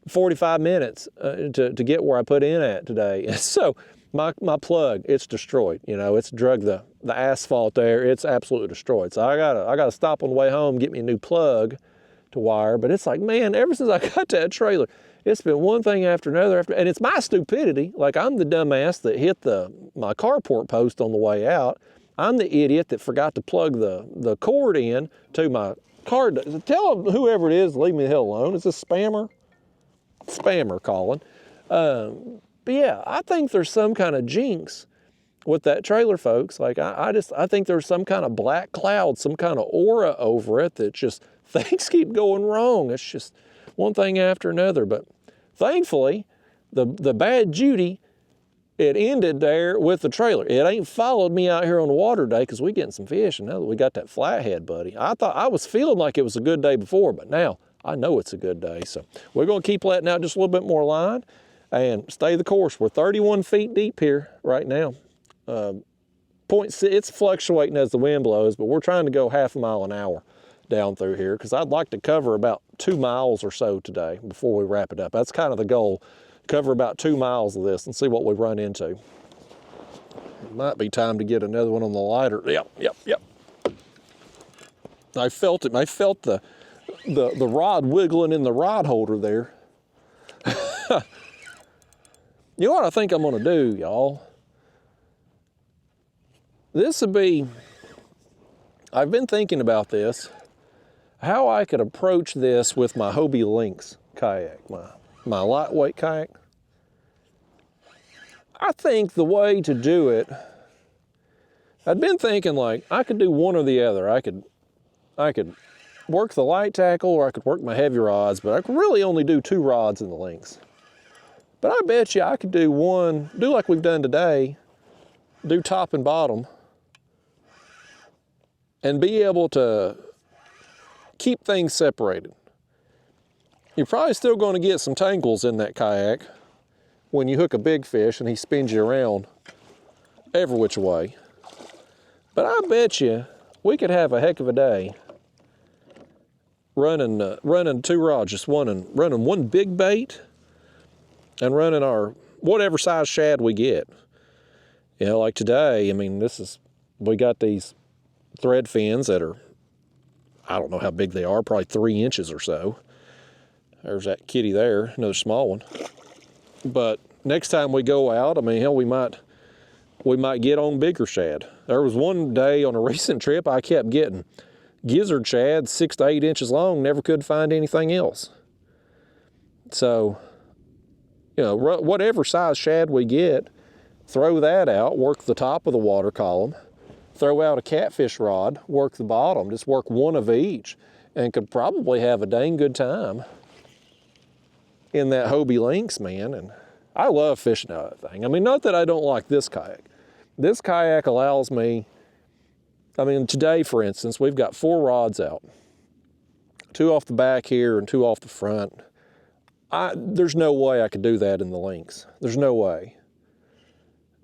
45 minutes to get where I put in at today. So my plug, it's destroyed. You know, it's drug the asphalt there. It's absolutely destroyed. So I gotta stop on the way home, get me a new plug to wire. But it's like, man, ever since I got that trailer, it's been one thing after another and it's my stupidity. Like, I'm the dumbass that hit my carport post on the way out. I'm the idiot that forgot to plug the cord in to my car. Tell them, whoever it is, leave me the hell alone. It's a spammer. Spammer calling. But yeah, I think there's some kind of jinx with that trailer, folks. Like, I think there's some kind of black cloud, some kind of aura over it that just things keep going wrong. It's just one thing after another. But thankfully, the bad Judy, it ended there with the trailer. It ain't followed me out here on the water today because we getting some fish, and now that we got that flathead, buddy. I thought I was feeling like it was a good day before, but now I know it's a good day. So we're going to keep letting out just a little bit more line and stay the course. We're 31 feet deep here right now. 0.6, it's fluctuating as the wind blows, but we're trying to go half a mile an hour down through here because I'd like to cover about 2 miles or so today before we wrap it up. That's kind of the goal. Cover about 2 miles of this and see what we run into. It might be time to get another one on the lighter. Yep. I felt it. I felt the rod wiggling in the rod holder there. You know what I think I'm gonna do, y'all? This would be, I've been thinking about this, how I could approach this with my Hobie Lynx kayak, my lightweight kayak. I think the way to do it, I'd been thinking like I could do one or the other. I could work the light tackle or I could work my heavy rods, but I could really only do 2 rods in the Lynx. But I bet you I could do like we've done today, do top and bottom, and be able to keep things separated. You're probably still going to get some tangles in that kayak when you hook a big fish and he spins you around every which way. But I bet you we could have a heck of a day running 2 rods, just running one big bait and running our whatever size shad we get. You know, like today, I mean, we got these thread fins that are, I don't know how big they are, probably 3 inches or so. There's that kitty there, another small one. But next time we go out, I mean, hell, we might get on bigger shad. There was one day on a recent trip I kept getting gizzard shad 6 to 8 inches long, never could find anything else. So, you know, whatever size shad we get, throw that out, work the top of the water column, throw out a catfish rod, work the bottom, just work one of each, and could probably have a dang good time in that Hobie Lynx, man. And I love fishing out of that thing. I mean, not that I don't like this kayak. This kayak allows me, I mean, today, for instance, we've got 4 rods out. 2 off the back here and 2 off the front. There's no way I could do that in the Lynx. There's no way.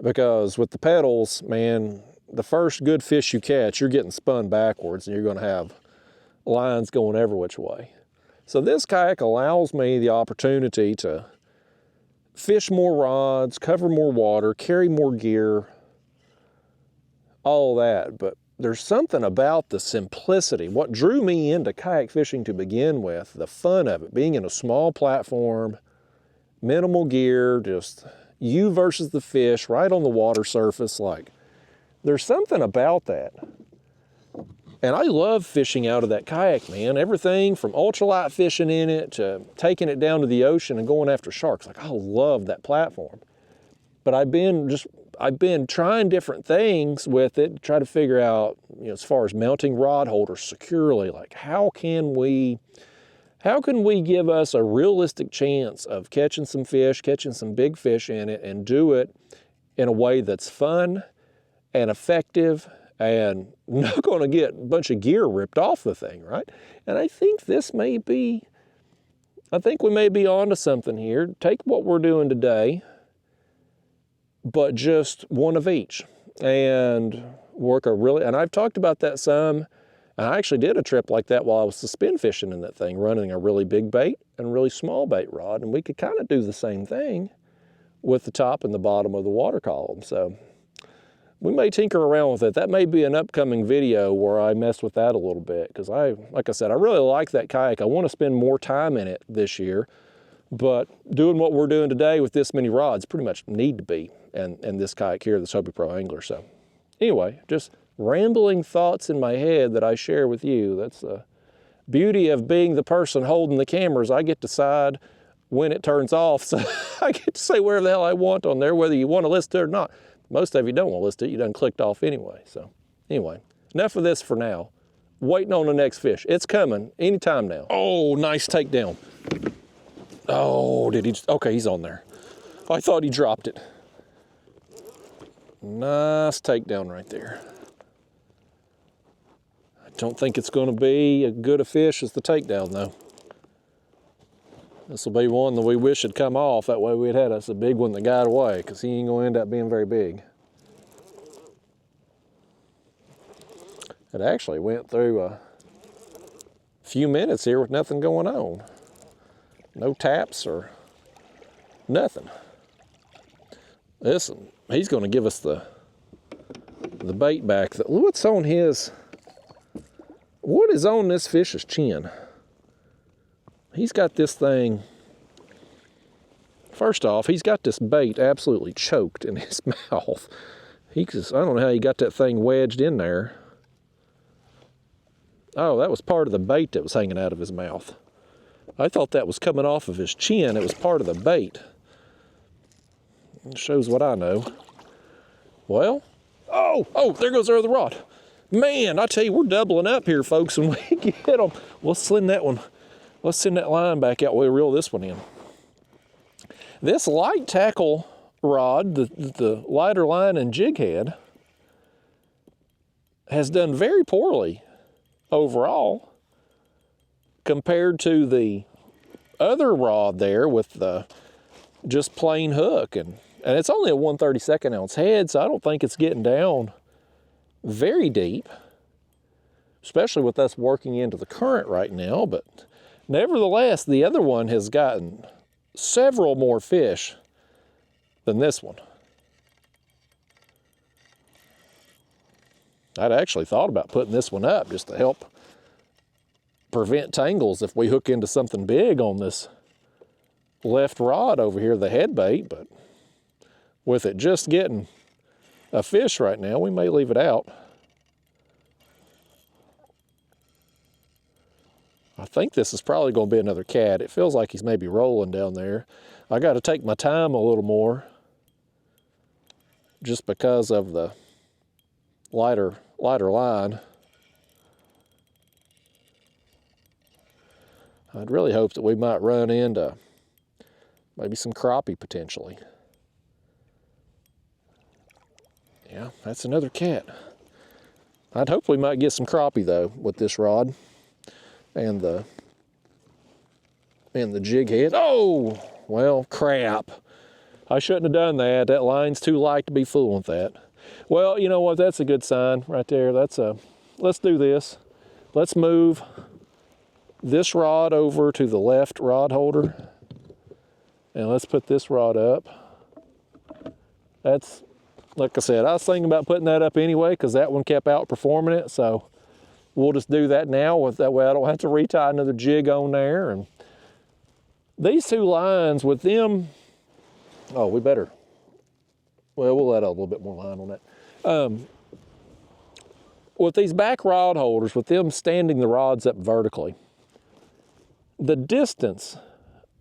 Because with the pedals, man, the first good fish you catch, you're getting spun backwards and you're going to have lines going every which way. So this kayak allows me the opportunity to fish more rods, cover more water, carry more gear, all that. But there's something about the simplicity. What drew me into kayak fishing to begin with, the fun of it, being in a small platform, minimal gear, just you versus the fish right on the water surface. Like, there's something about that. And I love fishing out of that kayak, man. Everything from ultralight fishing in it to taking it down to the ocean and going after sharks. Like, I love that platform. But I've been trying different things with it to try to figure out, you know, as far as mounting rod holders securely, like how can we give us a realistic chance of catching some fish, catching some big fish in it, and do it in a way that's fun and effective and not going to get a bunch of gear ripped off the thing, right? And I think we may be onto something here. Take what we're doing today, but just one of each, and and I've talked about that some, and I actually did a trip like that while I was suspend fishing in that thing, running a really big bait and a really small bait rod, and we could kind of do the same thing with the top and the bottom of the water column. So we may tinker around with it. That may be an upcoming video where I mess with that a little bit, because like I said, I really like that kayak. I want to spend more time in it this year, but doing what we're doing today with this many rods pretty much need to be, and this kayak here, this Hobie Pro Angler. So anyway, just rambling thoughts in my head that I share with you. That's the beauty of being the person holding the cameras. I get to decide when it turns off, so I get to say whatever the hell I want on there, whether you want to listen to it or not. Most of you don't want to listen to it. You done clicked off anyway. So anyway, enough of this for now. Waiting on the next fish. It's coming anytime now. Oh, nice takedown. Oh, did he? Okay, he's on there. I thought he dropped it. Nice takedown right there. I don't think it's going to be as good a fish as the takedown, though. This will be one that we wish had come off. That way we'd had us a big one that got away, because he ain't going to end up being very big. It actually went through a few minutes here with nothing going on. No taps or nothing. Listen, he's going to give us the bait back. What's on his, what is on this fish's chin? He's got this thing, first off, he's got this bait absolutely choked in his mouth. I don't know how he got that thing wedged in there. Oh, that was part of the bait that was hanging out of his mouth. I thought that was coming off of his chin. It was part of the bait. It shows what I know. Well, oh, there goes our other rod. Man, I tell you, we're doubling up here, folks, and we get them. We'll send that one. Let's send that line back out. We'll reel this one in. This light tackle rod, the lighter line and jig head, has done very poorly overall compared to the other rod there with the just plain hook. And it's only a 1/32 ounce head, so I don't think it's getting down very deep, especially with us working into the current right now. But nevertheless, the other one has gotten several more fish than this one. I'd actually thought about putting this one up just to help prevent tangles if we hook into something big on this left rod over here, the head bait, but with it just getting a fish right now, we may leave it out. I think this is probably going to be another cat. It feels like he's maybe rolling down there. I got to take my time a little more just because of the lighter line. I'd really hope that we might run into maybe some crappie potentially. Yeah, that's another cat. I'd hope we might get some crappie though with this rod and the jig head. Oh, well, crap. I shouldn't have done that. That line's too light to be fooling with that. Well, you know what? That's a good sign right there. Let's do this. Let's move this rod over to the left rod holder, and let's put this rod up. That's, like I said, I was thinking about putting that up anyway because that one kept outperforming it, so we'll just do that now. That way I don't have to retie another jig on there. And these two lines with them, oh, we better, well, we'll let out a little bit more line on that. With these back rod holders, with them standing the rods up vertically, the distance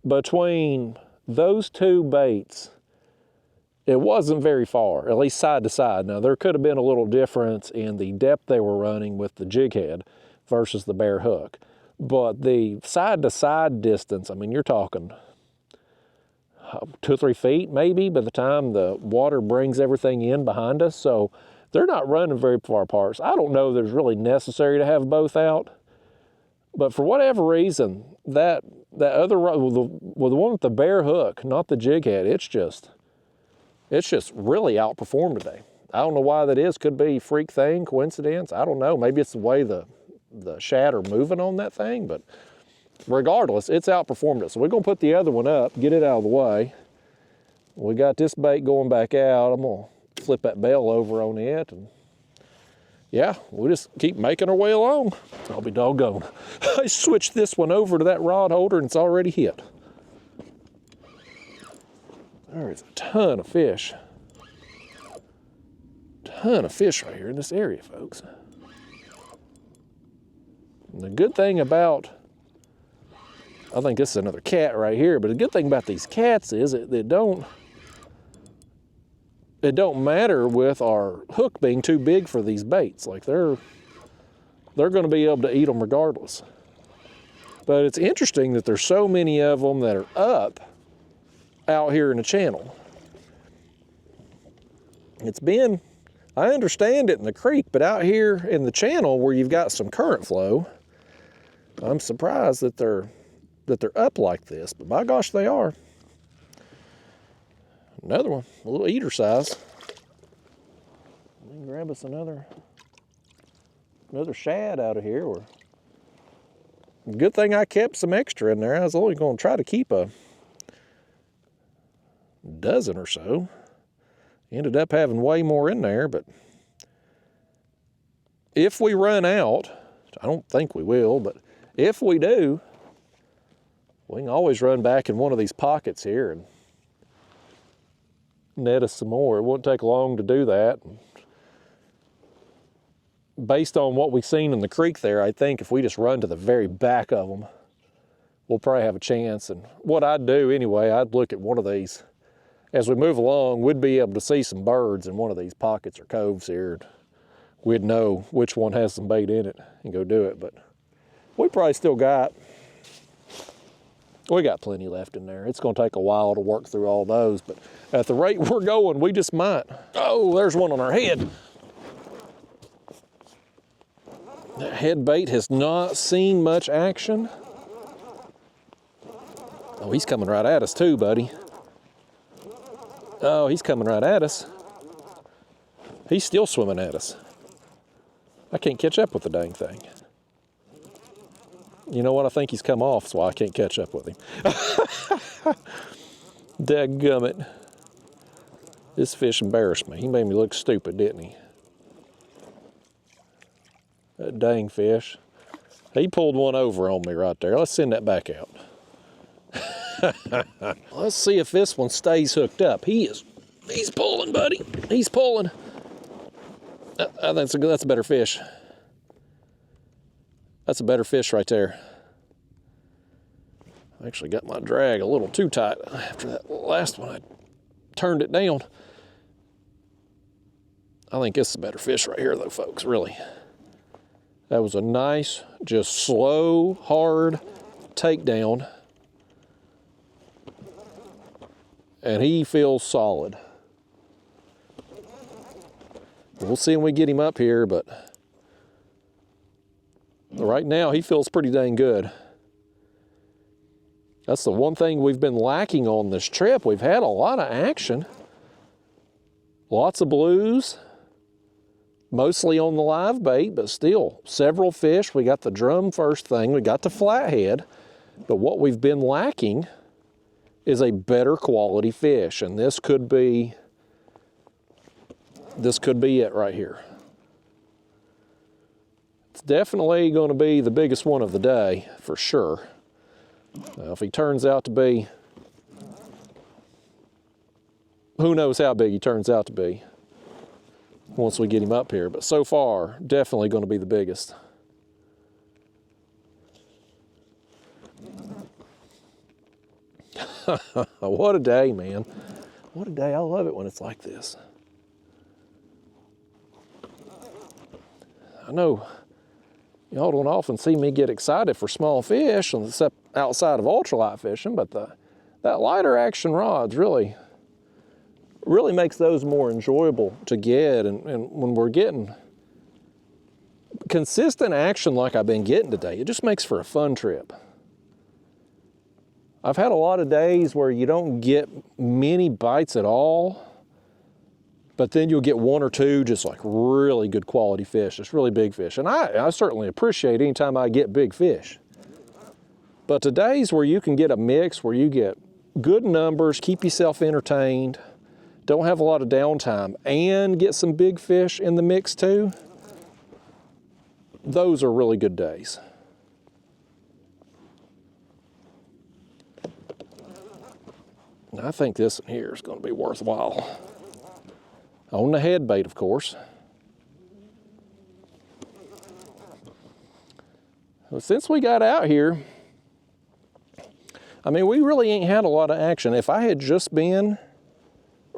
between those two baits, it wasn't very far, at least side to side. Now, there could have been a little difference in the depth they were running with the jig head versus the bare hook. But the side to side distance, I mean, you're talking 2 or 3 feet maybe by the time the water brings everything in behind us. So they're not running very far apart. So I don't know that it's really necessary to have both out. But for whatever reason, that other rod, well, the one with the bare hook, not the jig head, it's just really outperformed today. I don't know why that is. Could be a freak thing, coincidence. I don't know. Maybe it's the way the shad are moving on that thing, but regardless, it's outperformed it. So we're gonna put the other one up, get it out of the way, We got this bait going back out. I'm gonna flip that bell over on it, and yeah, we just keep making our way along. I'll be doggone. I switched this one over to that rod holder and it's already hit. There is a ton of fish. Ton of fish right here in this area, folks. And the good thing about, I think this is another cat right here, but the good thing about these cats is it don't matter with our hook being too big for these baits. Like they're going to be able to eat them regardless. But it's interesting that there's so many of them that are up out here in the channel. It's been, I understand it in the creek, but out here in the channel where you've got some current flow, I'm surprised that they're up like this, but by gosh, they are. Another one, a little eater size. We can grab us another shad out of here. Good thing I kept some extra in there. I was only going to try to keep a dozen or so. Ended up having way more in there, but if we run out, I don't think we will, but if we do, we can always run back in one of these pockets here and net us some more. It won't take long to do that. Based on what we've seen in the creek there, I think if we just run to the very back of them, we'll probably have a chance. And what I'd do anyway, I'd look at one of these. As we move along, we'd be able to see some birds in one of these pockets or coves here. We'd know which one has some bait in it and go do it. But we probably still got, we got plenty left in there. It's going to take a while to work through all those, but at the rate we're going, we just might. Oh, there's one on our head. That head bait has not seen much action. Oh, he's coming right at us too, buddy. Oh, he's coming right at us. He's still swimming at us. I can't catch up with the dang thing. You know what? I think he's come off, so I can't catch up with him. Dadgummit. This fish embarrassed me. He made me look stupid, didn't he? That dang fish. He pulled one over on me right there. Let's send that back out. Let's see if this one stays hooked up. He's pulling, buddy. He's pulling. I think that's a better fish. That's a better fish right there. I actually got my drag a little too tight after that last one. I turned it down. I think this is a better fish right here though, folks, really. That was a nice, just slow, hard takedown. And he feels solid. We'll see when we get him up here, but right now he feels pretty dang good. That's the one thing we've been lacking on this trip. We've had a lot of action. Lots of blues, mostly on the live bait, but still several fish. We got the drum first thing, we got the flathead, but what we've been lacking is a better quality fish, and this could be it right here. It's definitely going to be the biggest one of the day for sure. Now, if he turns out to be, who knows how big he turns out to be once we get him up here, but so far definitely going to be the biggest. What a day, man. What a day. I love it when it's like this. I know y'all don't often see me get excited for small fish except outside of ultralight fishing, but that lighter action rods really makes those more enjoyable to get. And when we're getting consistent action like I've been getting today, it just makes for a fun trip. I've had a lot of days where you don't get many bites at all, but then you'll get one or two just like really good quality fish, just really big fish. And I certainly appreciate any time I get big fish. But today's where you can get a mix, where you get good numbers, keep yourself entertained, don't have a lot of downtime, and get some big fish in the mix too, those are really good days. I think this one here is going to be worthwhile. On the head bait, of course. Well, since we got out here, I mean, we really ain't had a lot of action. If I had just been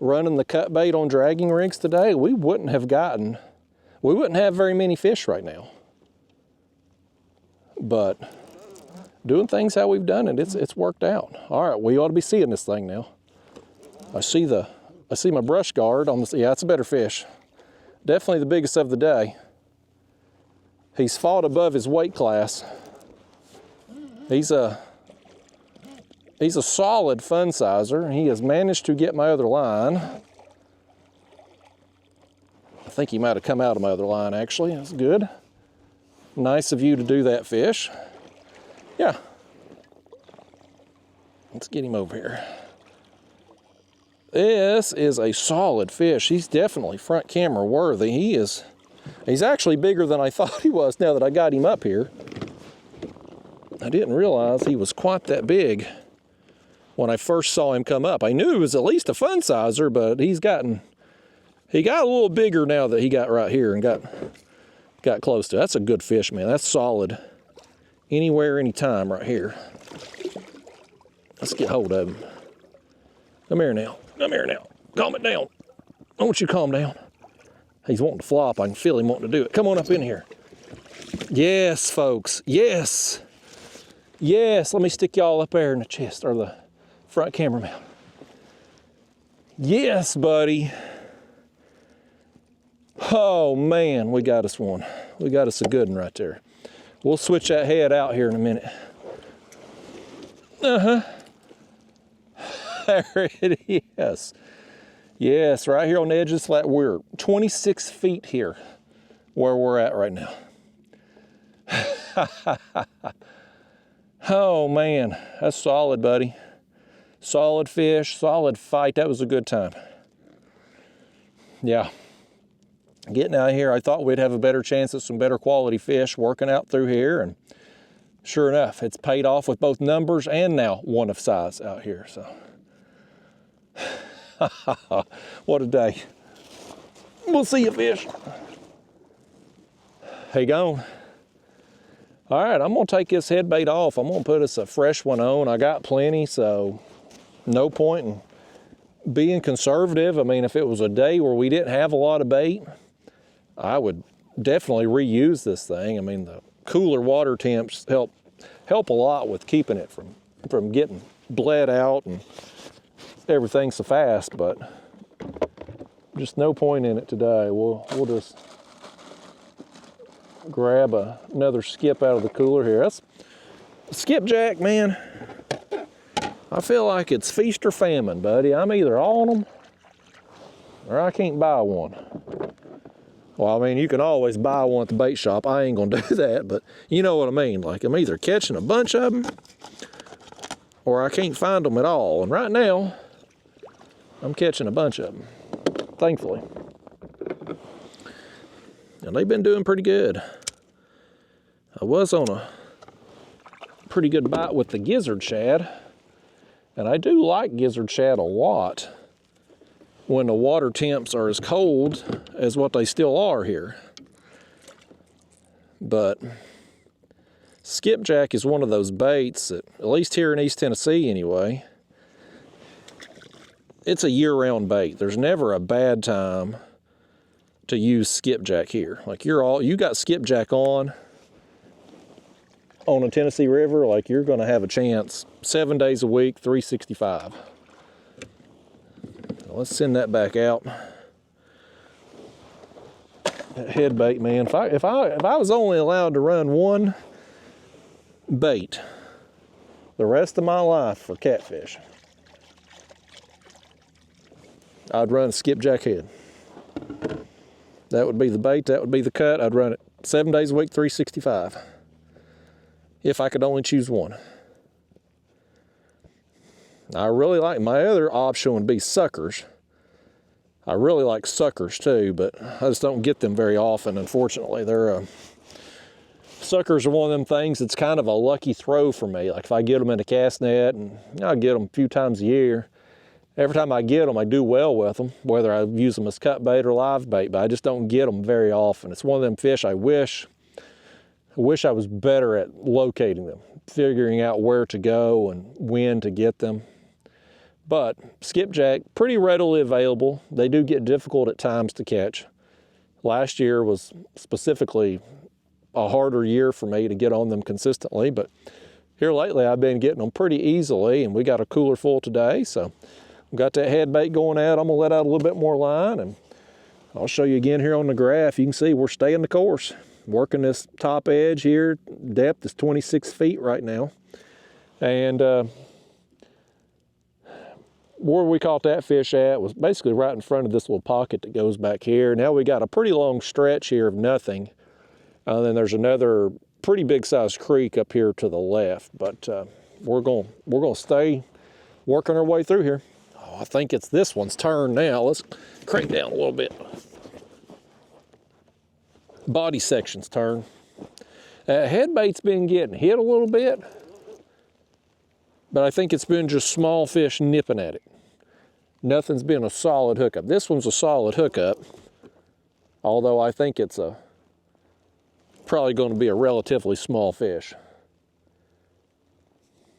running the cut bait on dragging rigs today, we wouldn't have very many fish right now. But doing things how we've done it, it's worked out. All right, we ought to be seeing this thing now. I see my brush guard on this. Yeah, it's a better fish. Definitely the biggest of the day. He's fought above his weight class. He's a solid fun sizer. He has managed to get my other line. I think he might have come out of my other line, actually. That's good. Nice of you to do that, fish. Yeah. Let's get him over here. This is a solid fish. He's definitely front camera worthy. He's actually bigger than I thought he was now that I got him up here. I didn't realize he was quite that big when I first saw him come up. I knew he was at least a fun sizer, but he got a little bigger now that he got right here and got close to it. That's a good fish, man. That's solid. Anywhere, anytime right here. Let's get hold of him. Come here now. Come here now. Calm it down. I want you to calm down. He's wanting to flop. I can feel him wanting to do it. Come on up in here. Yes, folks. Yes. Yes. Let me stick y'all up there in the chest or the front camera mount. Yes, buddy. Oh, man. We got us one. We got us a good one right there. We'll switch that head out here in a minute. Uh-huh. There it is. Yes, right here on the edge of this flat. We're 26 feet here where we're at right now. Oh, man. That's solid, buddy. Solid fish, solid fight. That was a good time. Yeah. Getting out here, I thought we'd have a better chance at some better quality fish working out through here. And sure enough, it's paid off with both numbers and now one of size out here. So. What a day. We'll see you, fish. Hey, gone. All right, I'm gonna take this head bait off. I'm gonna put us a fresh one on. I got plenty, so no point in being conservative. I mean, if it was a day where we didn't have a lot of bait, I would definitely reuse this thing. I mean, the cooler water temps help a lot with keeping it from getting bled out and everything so fast, but just no point in it today. We'll just grab another skip out of the cooler here. That's skipjack, man. I feel like it's feast or famine, buddy. I'm either on them or I can't buy one. Well, I mean, you can always buy one at the bait shop. I ain't gonna do that, but you know what I mean. Like, I'm either catching a bunch of them or I can't find them at all. And right now, I'm catching a bunch of them, thankfully. And they've been doing pretty good. I was on a pretty good bite with the gizzard shad. And I do like gizzard shad a lot when the water temps are as cold as what they still are here. But skipjack is one of those baits that, at least here in East Tennessee anyway, it's a year-round bait. There's never a bad time to use skipjack here. Like, you got skipjack on a Tennessee River, like, you're gonna have a chance 7 days a week, 365. Let's send that back out. That head bait, man. If I was only allowed to run one bait the rest of my life for catfish, I'd run a skipjack head. That would be the bait, that would be the cut. I'd run it 7 days a week, 365. If I could only choose one. I really like, my other option would be suckers. I really like suckers too, but I just don't get them very often, unfortunately. Suckers are one of them things that's kind of a lucky throw for me. Like if I get them in a cast net, and I get them a few times a year, every time I get them, I do well with them, whether I use them as cut bait or live bait, but I just don't get them very often. It's one of them fish I wish I was better at locating them, figuring out where to go and when to get them. But skipjack, pretty readily available. They do get difficult at times to catch. Last year was specifically a harder year for me to get on them consistently, but here lately I've been getting them pretty easily, and we got a cooler full today, so we got that head bait going out. I'm gonna let out a little bit more line, and I'll show you again here on the graph. You can see we're staying the course, working this top edge here. Depth is 26 feet right now, and where we caught that fish at was basically right in front of this little pocket that goes back here. Now we got a pretty long stretch here of nothing. Then there's another pretty big sized creek up here to the left, but we're gonna stay working our way through here. Oh, I think it's this one's turn now. Let's crank down a little bit. Body section's turn. Head bait's been getting hit a little bit, but I think it's been just small fish nipping at it. Nothing's been a solid hookup. This one's a solid hookup, although I think it's probably going to be a relatively small fish.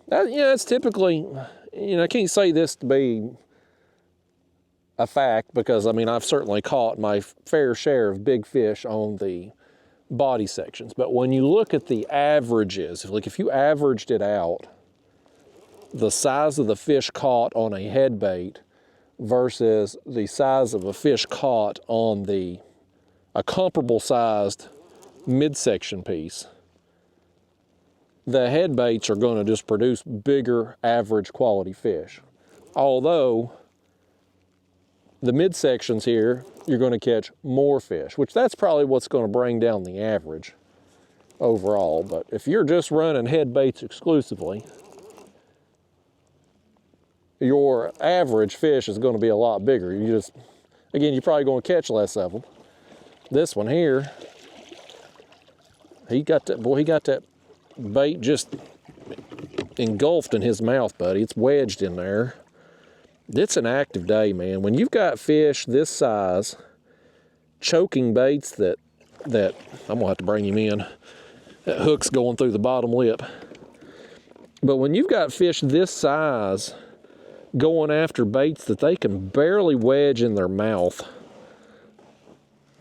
It's typically, I can't say this to be a fact, because I mean, I've certainly caught my fair share of big fish on the body sections, but when you look at the averages, like if you averaged it out, the size of the fish caught on a head bait versus the size of a fish caught on a comparable sized midsection piece, the head baits are going to just produce bigger average quality fish. Although the midsections here, you're going to catch more fish, which that's probably what's going to bring down the average overall. But if you're just running head baits exclusively, your average fish is going to be a lot bigger. Again, you're probably going to catch less of them. This one here, he got that bait just engulfed in his mouth, buddy. It's wedged in there. It's an active day, man. When you've got fish this size, choking baits that I'm gonna have to bring him in. That hook's going through the bottom lip. But when you've got fish this size going after baits that they can barely wedge in their mouth,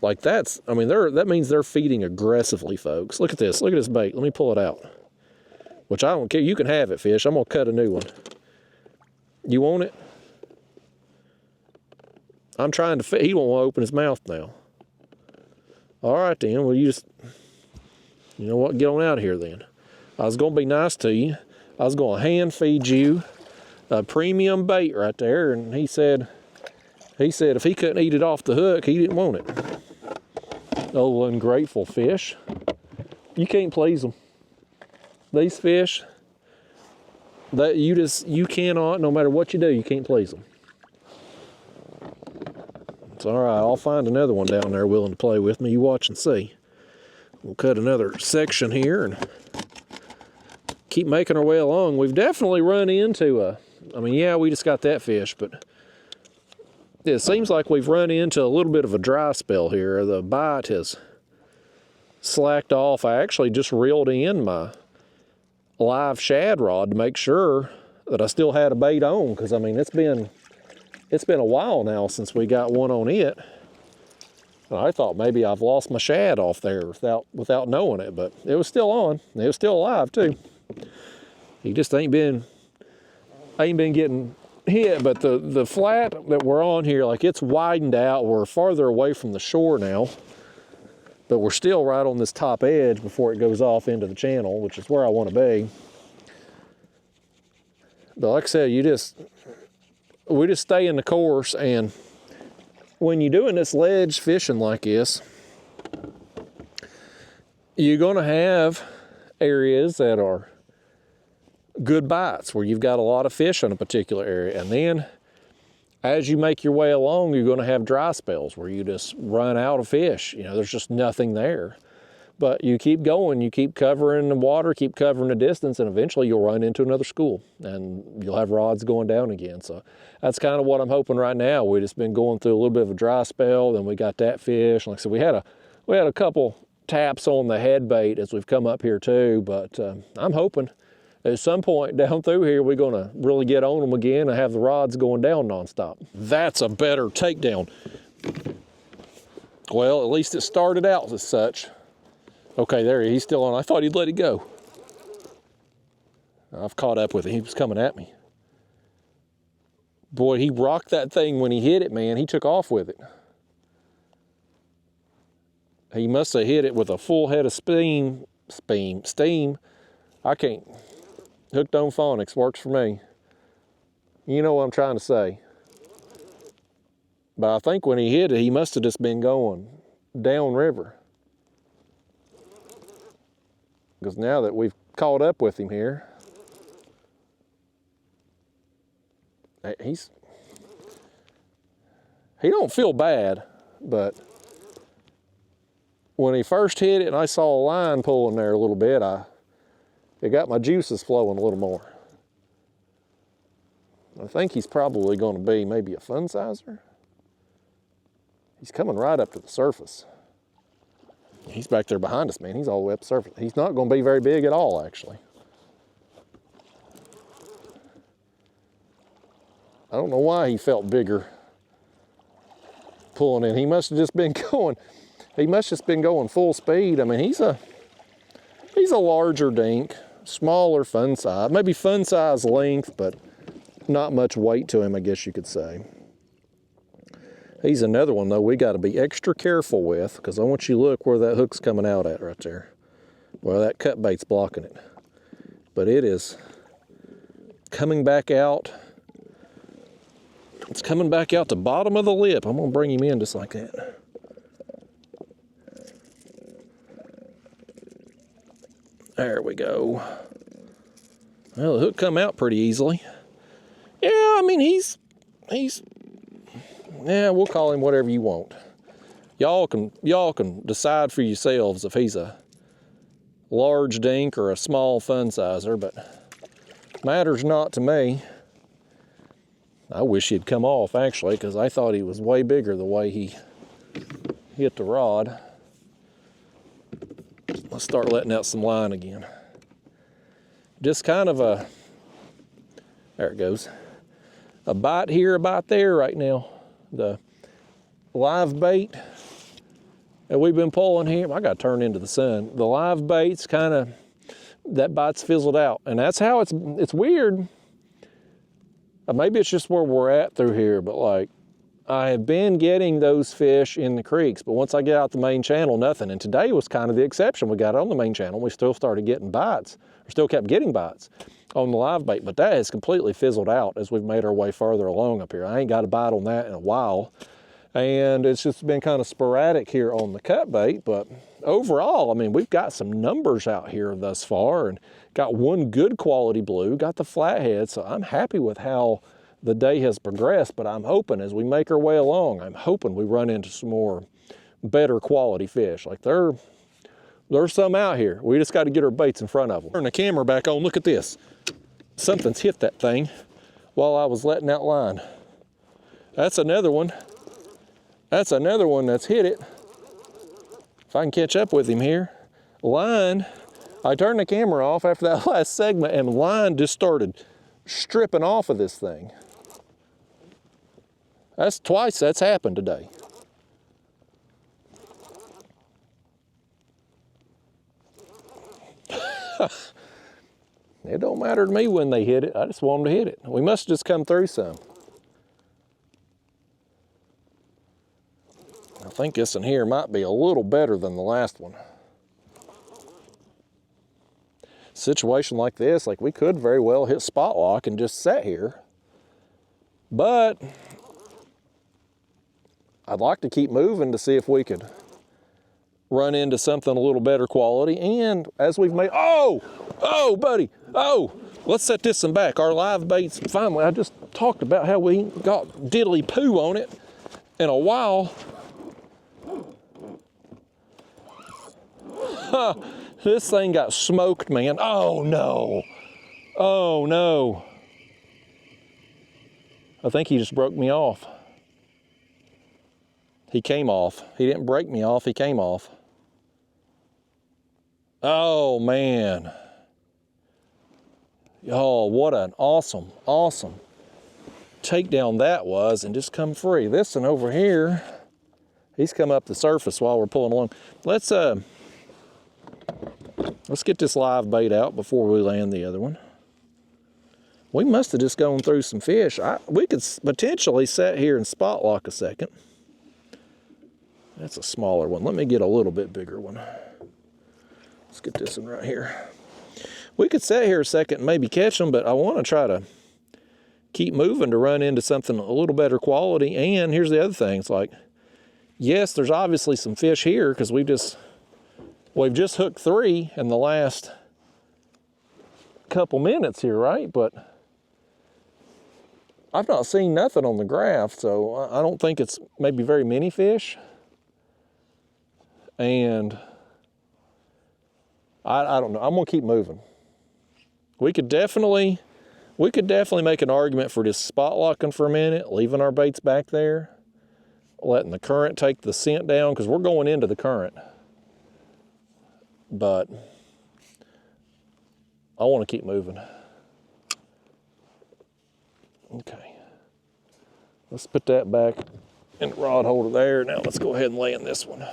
like that means they're feeding aggressively, folks. Look at this bait. Let me pull it out. Which I don't care, you can have it, fish. I'm gonna cut a new one. You want it? I'm trying to he won't want to open his mouth now. All right then, well you know what, get on out of here then. I was gonna be nice to you. I was gonna hand feed you a premium bait right there, and he said if he couldn't eat it off the hook, he didn't want it. Oh, ungrateful fish. You can't please them. These fish, you cannot, no matter what you do, you can't please them. It's all right, I'll find another one down there willing to play with me. You watch and see. We'll cut another section here and keep making our way along. We've definitely run into we just got that fish, but it seems like we've run into a little bit of a dry spell here. The bite has slacked off. I actually just reeled in my live shad rod to make sure that I still had a bait on, because I mean it's been a while now since we got one on it. And I thought maybe I've lost my shad off there without knowing it, but it was still on. It was still alive too. He just ain't been getting hit, but the flat that we're on here, like it's widened out. We're farther away from the shore now, but we're still right on this top edge before it goes off into the channel, which is where I want to be. But like I said, we just stay in the course, and when you're doing this ledge fishing like this, you're gonna have areas that good bites where you've got a lot of fish in a particular area. And then as you make your way along, you're going to have dry spells where you just run out of fish. You know, there's just nothing there. But you keep going, you keep covering the water, keep covering the distance, and eventually you'll run into another school and you'll have rods going down again. So that's kind of what I'm hoping right now. We've just been going through a little bit of a dry spell, then we got that fish. Like I said, we had a couple taps on the head bait as we've come up here too, but I'm hoping at some point down through here, we're gonna really get on them again and have the rods going down nonstop. That's a better takedown. Well, at least it started out as such. Okay, there he's still on. I thought he'd let it go. I've caught up with it. He was coming at me. Boy, he rocked that thing when he hit it, man. He took off with it. He must have hit it with a full head of steam. I can't. Hooked on phonics works for me. You know what I'm trying to say. But I think when he hit it, he must have just been going downriver. Because now that we've caught up with him here, he don't feel bad, but when he first hit it and I saw a line pulling there a little bit, it got my juices flowing a little more. I think he's probably going to be maybe a fun sizer. He's coming right up to the surface. He's back there behind us, man. He's all the way up the surface. He's not going to be very big at all, actually. I don't know why he felt bigger pulling in. He must have just been going full speed. I mean, he's a larger dink, smaller fun size, maybe fun size length, but not much weight to him, I guess you could say. He's another one, though, we got to be extra careful with, because I want you to look where that hook's coming out at right there. Well, that cut bait's blocking it. But it is coming back out. It's coming back out the bottom of the lip. I'm going to bring him in just like that. There we go. Well, the hook come out pretty easily. Yeah, I mean, he's yeah, we'll call him whatever you want. Y'all can decide for yourselves if he's a large dink or a small fun sizer, but matters not to me. I wish he'd come off, actually, because I thought he was way bigger the way he hit the rod. Let's start letting out some line again. Just kind of a, there it goes, a bite here, a bite there right now. The live bait that we've been pulling here, I got to turn into the sun. The live bait's kind of, that bite's fizzled out. And that's how it's weird. Maybe it's just where we're at through here, but like, I have been getting those fish in the creeks, but once I get out the main channel, nothing. And today was kind of the exception. We got on the main channel, we still started getting bites, or still kept getting bites on the live bait, but that has completely fizzled out as we've made our way farther along up here. I ain't got a bite on that in a while, and it's just been kind of sporadic here on the cut bait, but overall, I mean, we've got some numbers out here thus far, and got one good quality blue, got the flathead, so I'm happy with how the day has progressed, but I'm hoping as we make our way along, I'm hoping we run into some more better quality fish. Like there's some out here. We just got to get our baits in front of them. Turn the camera back on, look at this. Something's hit that thing while I was letting out line. That's another one. That's another one that's hit it. If I can catch up with him here. Line, I turned the camera off after that last segment and line just started stripping off of this thing. That's twice that's happened today. It don't matter to me when they hit it. I just want them to hit it. We must just come through some. I think this in here might be a little better than the last one. Situation like this, like we could very well hit spot lock and just sit here. But I'd like to keep moving to see if we could run into something a little better quality. And as we've made, oh, buddy, oh, let's set this one back. Our live baits, finally, I just talked about how we got diddly poo on it in a while. Huh, this thing got smoked, man. Oh no, oh no. I think he just broke me off. He came off. He didn't break me off, he came off. Oh man. Oh, what an awesome, awesome takedown that was, and just come free. This one over here, he's come up the surface while we're pulling along. Let's get this live bait out before we land the other one. We must have just gone through some fish. We could potentially sit here and spot lock a second. That's a smaller one. Let me get a little bit bigger one. Let's get this one right here. We could sit here a second and maybe catch them, but I want to try to keep moving to run into something a little better quality. And here's the other thing. It's like, yes, there's obviously some fish here because we've just hooked 3 in the last couple minutes here, right? But I've not seen nothing on the graph, so I don't think it's maybe very many fish. And I don't know. I'm gonna keep moving. We could definitely make an argument for just spot locking for a minute, leaving our baits back there, letting the current take the scent down, because we're going into the current. But I want to keep moving. Okay. Let's put that back in the rod holder there. Now let's go ahead and lay in this one.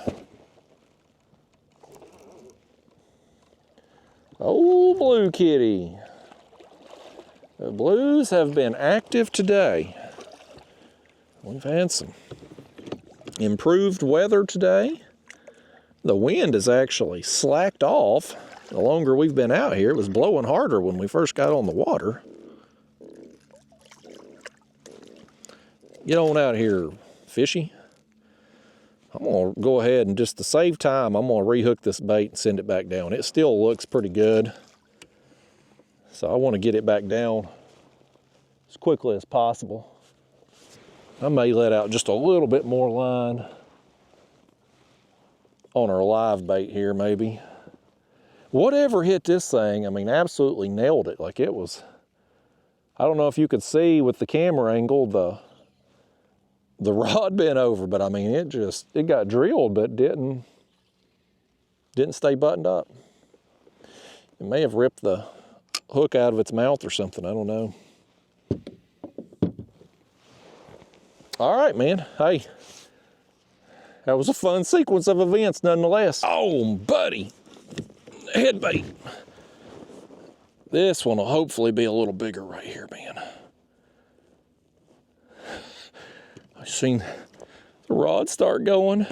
Oh, blue kitty. The blues have been active today. We've had some improved weather today. The wind has actually slacked off. The longer we've been out here, it was blowing harder when we first got on the water. Get on out here, fishy. I'm gonna go ahead and just to save time, I'm gonna rehook this bait and send it back down. It still looks pretty good. So I wanna get it back down as quickly as possible. I may let out just a little bit more line on our live bait here maybe. Whatever hit this thing, I mean, absolutely nailed it. Like it was, I don't know if you could see with the camera angle, the rod bent over, but I mean, it got drilled, but didn't stay buttoned up. It may have ripped the hook out of its mouth or something, I don't know. All right, man, hey, that was a fun sequence of events nonetheless. Oh, buddy, head bait. This one will hopefully be a little bigger right here, man. I seen the rod start going.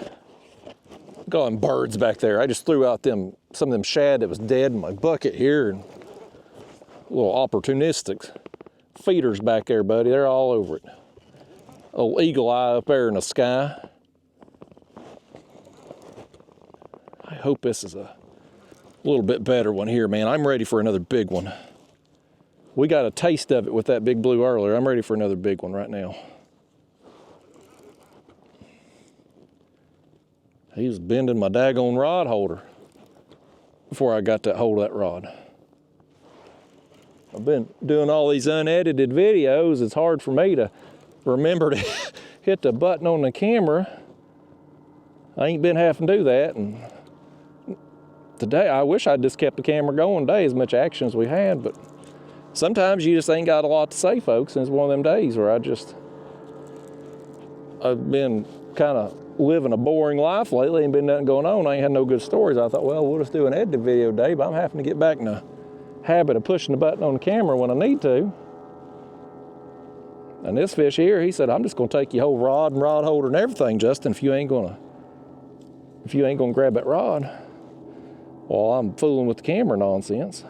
Going birds back there. I just threw out some of them shad that was dead in my bucket here, and a little opportunistic feeders back there, buddy. They're all over it. A little eagle eye up there in the sky. I hope this is a little bit better one here, man. I'm ready for another big one. We got a taste of it with that big blue earlier. I'm ready for another big one right now. He was bending my daggone rod holder before I got that hold of that rod. I've been doing all these unedited videos. It's hard for me to remember to hit the button on the camera. I ain't been having to do that. And today, I wish I'd just kept the camera going today, as much action as we had, but sometimes you just ain't got a lot to say, folks, and it's one of them days where I've been kind of living a boring life lately, ain't been nothing going on. I ain't had no good stories. I thought, well, we'll just do an edited video today, but I'm having to get back in the habit of pushing the button on the camera when I need to. And this fish here, he said, I'm just gonna take your whole rod and rod holder and everything, Justin, if you ain't gonna grab that rod. Well, I'm fooling with the camera nonsense.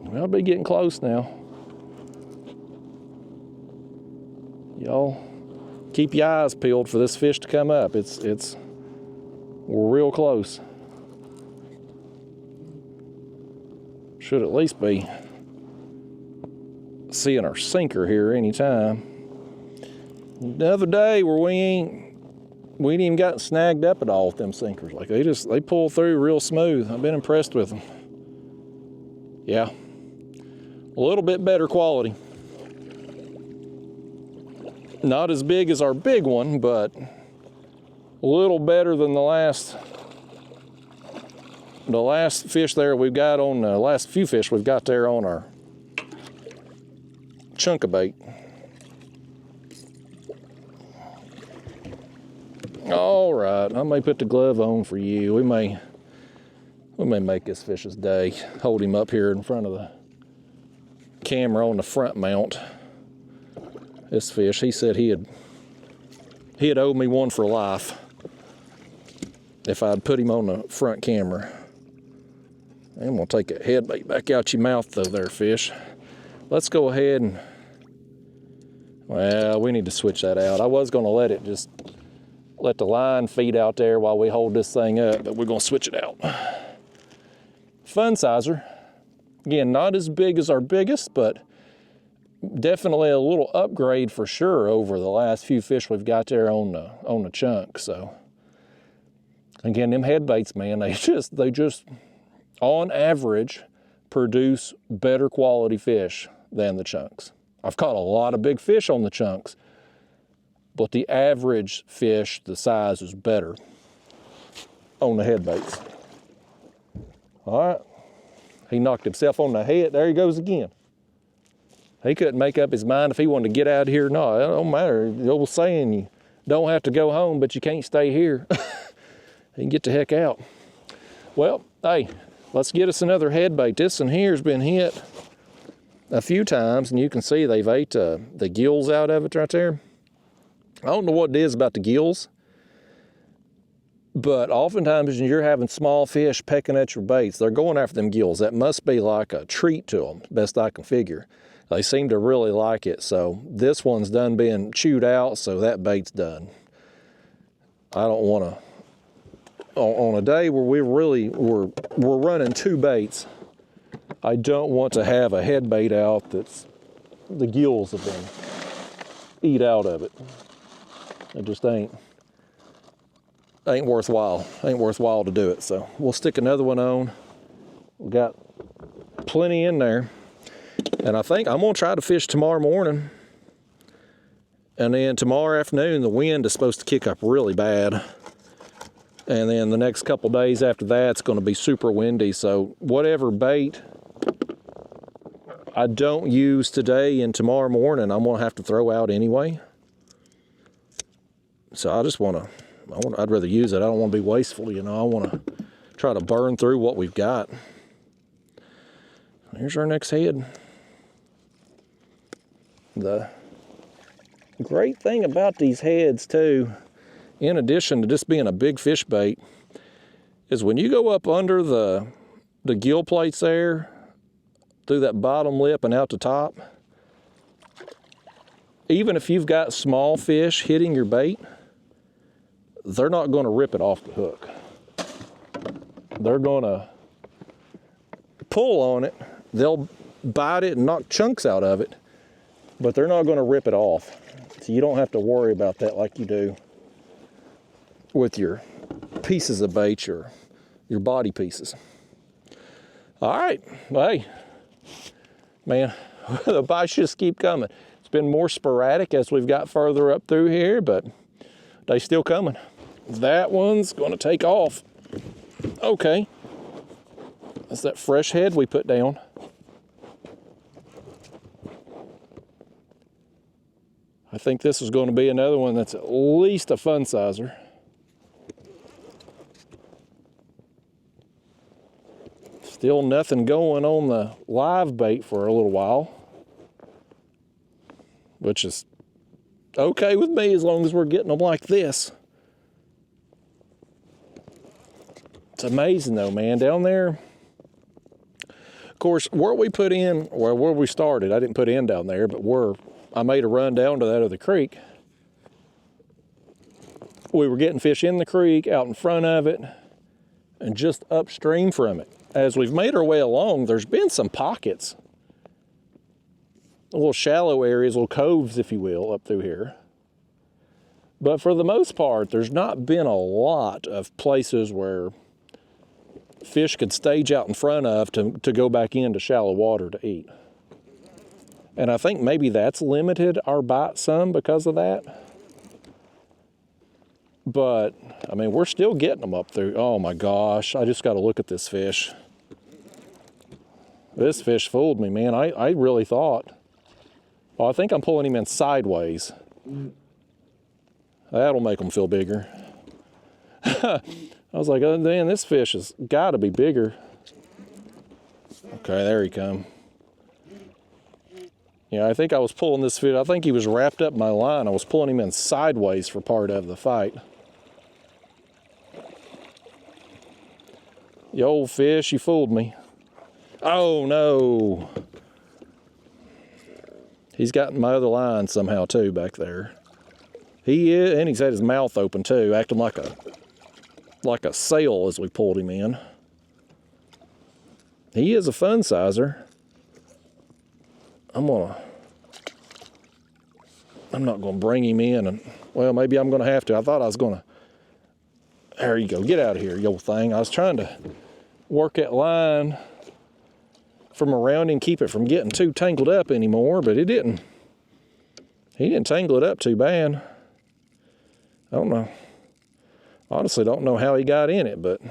Well, I'll be getting close now. Y'all keep your eyes peeled for this fish to come up. It's We're real close. Should at least be seeing our sinker here anytime. The other day where we ain't even gotten snagged up at all with them sinkers. Like they pull through real smooth. I've been impressed with them. Yeah, a little bit better quality. Not as big as our big one, but a little better than the last fish there we've got on, the last few fish we've got there on our chunk of bait. All right, I may put the glove on for you. We may make this fish's day. Hold him up here in front of the camera on the front mount. This fish, he said he'd owe me one for life if I'd put him on the front camera. I'm gonna take that head bait back out your mouth though there, fish. Let's go ahead and, well, we need to switch that out. I was gonna let the line feed out there while we hold this thing up, but we're gonna switch it out. Fun sizer. Again, not as big as our biggest, but definitely a little upgrade for sure over the last few fish we've got there on the chunk. So again, them head baits, man, they just on average produce better quality fish than the chunks. I've caught a lot of big fish on the chunks, but the average fish, the size is better on the head baits. All right, he knocked himself on the head. There he goes again. He couldn't make up his mind if he wanted to get out of here or not. It don't matter. The old saying, you don't have to go home, but you can't stay here. He can get the heck out. Well, hey, let's get us another head bait. This one here has been hit a few times, and you can see they've ate the gills out of it right there. I don't know what it is about the gills, but oftentimes when you're having small fish pecking at your baits, they're going after them gills. That must be like a treat to them, best I can figure. They seem to really like it. So this one's done being chewed out, so that bait's done. I don't want to, on a day where we're running two baits, I don't want to have a head bait out that's the gills have been eat out of it. It just ain't worthwhile. Ain't worthwhile to do it. So we'll stick another one on. We got plenty in there. And I think I'm gonna try to fish tomorrow morning. And then tomorrow afternoon, the wind is supposed to kick up really bad. And then the next couple days after that, it's gonna be super windy. So whatever bait I don't use today and tomorrow morning, I'm gonna have to throw out anyway. So I'd rather use it. I don't want to be wasteful, you know. I want to try to burn through what we've got. Here's our next head. The great thing about these heads too, in addition to just being a big fish bait, is when you go up under the gill plates there, through that bottom lip and out the top, even if you've got small fish hitting your bait, they're not going to rip it off the hook. They're going to pull on it. They'll bite it and knock chunks out of it, but they're not going to rip it off. So you don't have to worry about that like you do with your pieces of bait, your body pieces. All right, hey, man, the bites just keep coming. It's been more sporadic as we've got further up through here, but they're still coming. That one's going to take off. Okay. That's that fresh head we put down. I think this is going to be another one that's at least a fun sizer. Still nothing going on the live bait for a little while, which is okay with me as long as we're getting them like this. It's amazing though, man, down there. Of course, where we put in, or where we started, I didn't put in down there, but I made a run down to that other creek, we were getting fish in the creek, out in front of it, and just upstream from it. As we've made our way along, there's been some pockets, little shallow areas, little coves, if you will, up through here. But for the most part, there's not been a lot of places where fish could stage out in front of to go back into shallow water to eat. And I think maybe that's limited our bite some because of that. But, I mean, we're still getting them up through. Oh my gosh, I just got to look at this fish. This fish fooled me, man. I really thought, well, I think I'm pulling him in sideways. That'll make them feel bigger. I was like, oh, man, this fish has got to be bigger. Okay, there he come. Yeah, I think I was pulling this fish. I think he was wrapped up in my line. I was pulling him in sideways for part of the fight. You old fish, you fooled me. Oh, no. He's got my other line somehow, too, back there. He is, and he's had his mouth open too, acting like a sail as we pulled him in. He is a fun sizer. I'm not gonna bring him in, and well, maybe I'm gonna have to. I thought I was gonna. There you go. Get out of here, you old thing. I was trying to work that line from around him, keep it from getting too tangled up anymore, but it didn't. He didn't tangle it up too bad. I don't know. Honestly, don't know how he got in it, but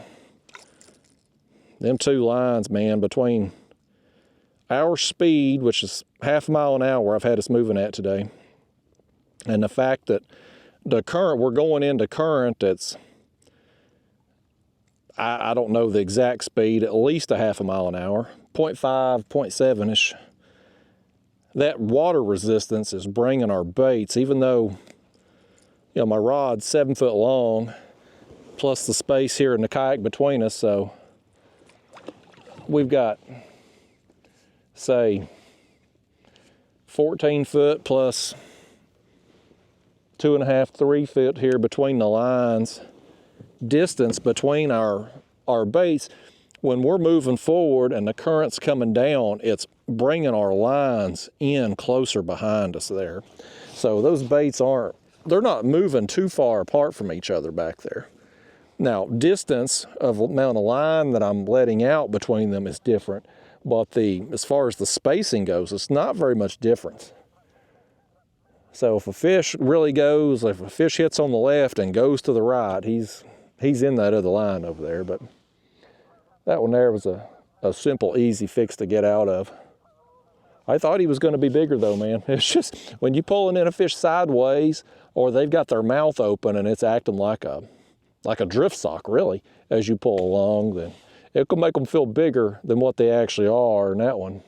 them two lines, man, between our speed, which is half a mile an hour I've had us moving at today, and the fact that the current, we're going into current that's, I don't know the exact speed, at least a half a mile an hour, 0.5, 0.7-ish. That water resistance is bringing our baits, even though, you know, my rod's 7 foot long, plus the space here in the kayak between us, so we've got, say, 14 foot plus 2.5, 3 feet here between the lines, distance between our baits. When we're moving forward and the current's coming down, it's bringing our lines in closer behind us there. So those baits they're not moving too far apart from each other back there. Now, distance of amount of line that I'm letting out between them is different, but as far as the spacing goes, it's not very much difference. So if a fish really goes, if a fish hits on the left and goes to the right, he's in that other line over there. But that one there was a simple, easy fix to get out of. I thought he was going to be bigger though, man. It's just when you're pulling in a fish sideways, or they've got their mouth open and it's acting like a drift sock, really, as you pull along, then it can make them feel bigger than what they actually are. And that one,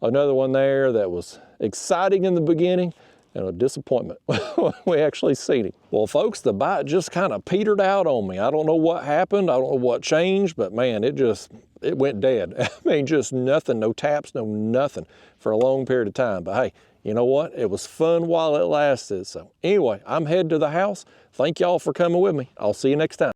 another one there that was exciting in the beginning and a disappointment when we actually seen him. Well, folks, the bite just kind of petered out on me. I don't know what happened. I don't know what changed, but man, it went dead. I mean, just nothing, no taps, no nothing for a long period of time. But hey, you know what? It was fun while it lasted. So anyway, I'm headed to the house. Thank y'all for coming with me. I'll see you next time.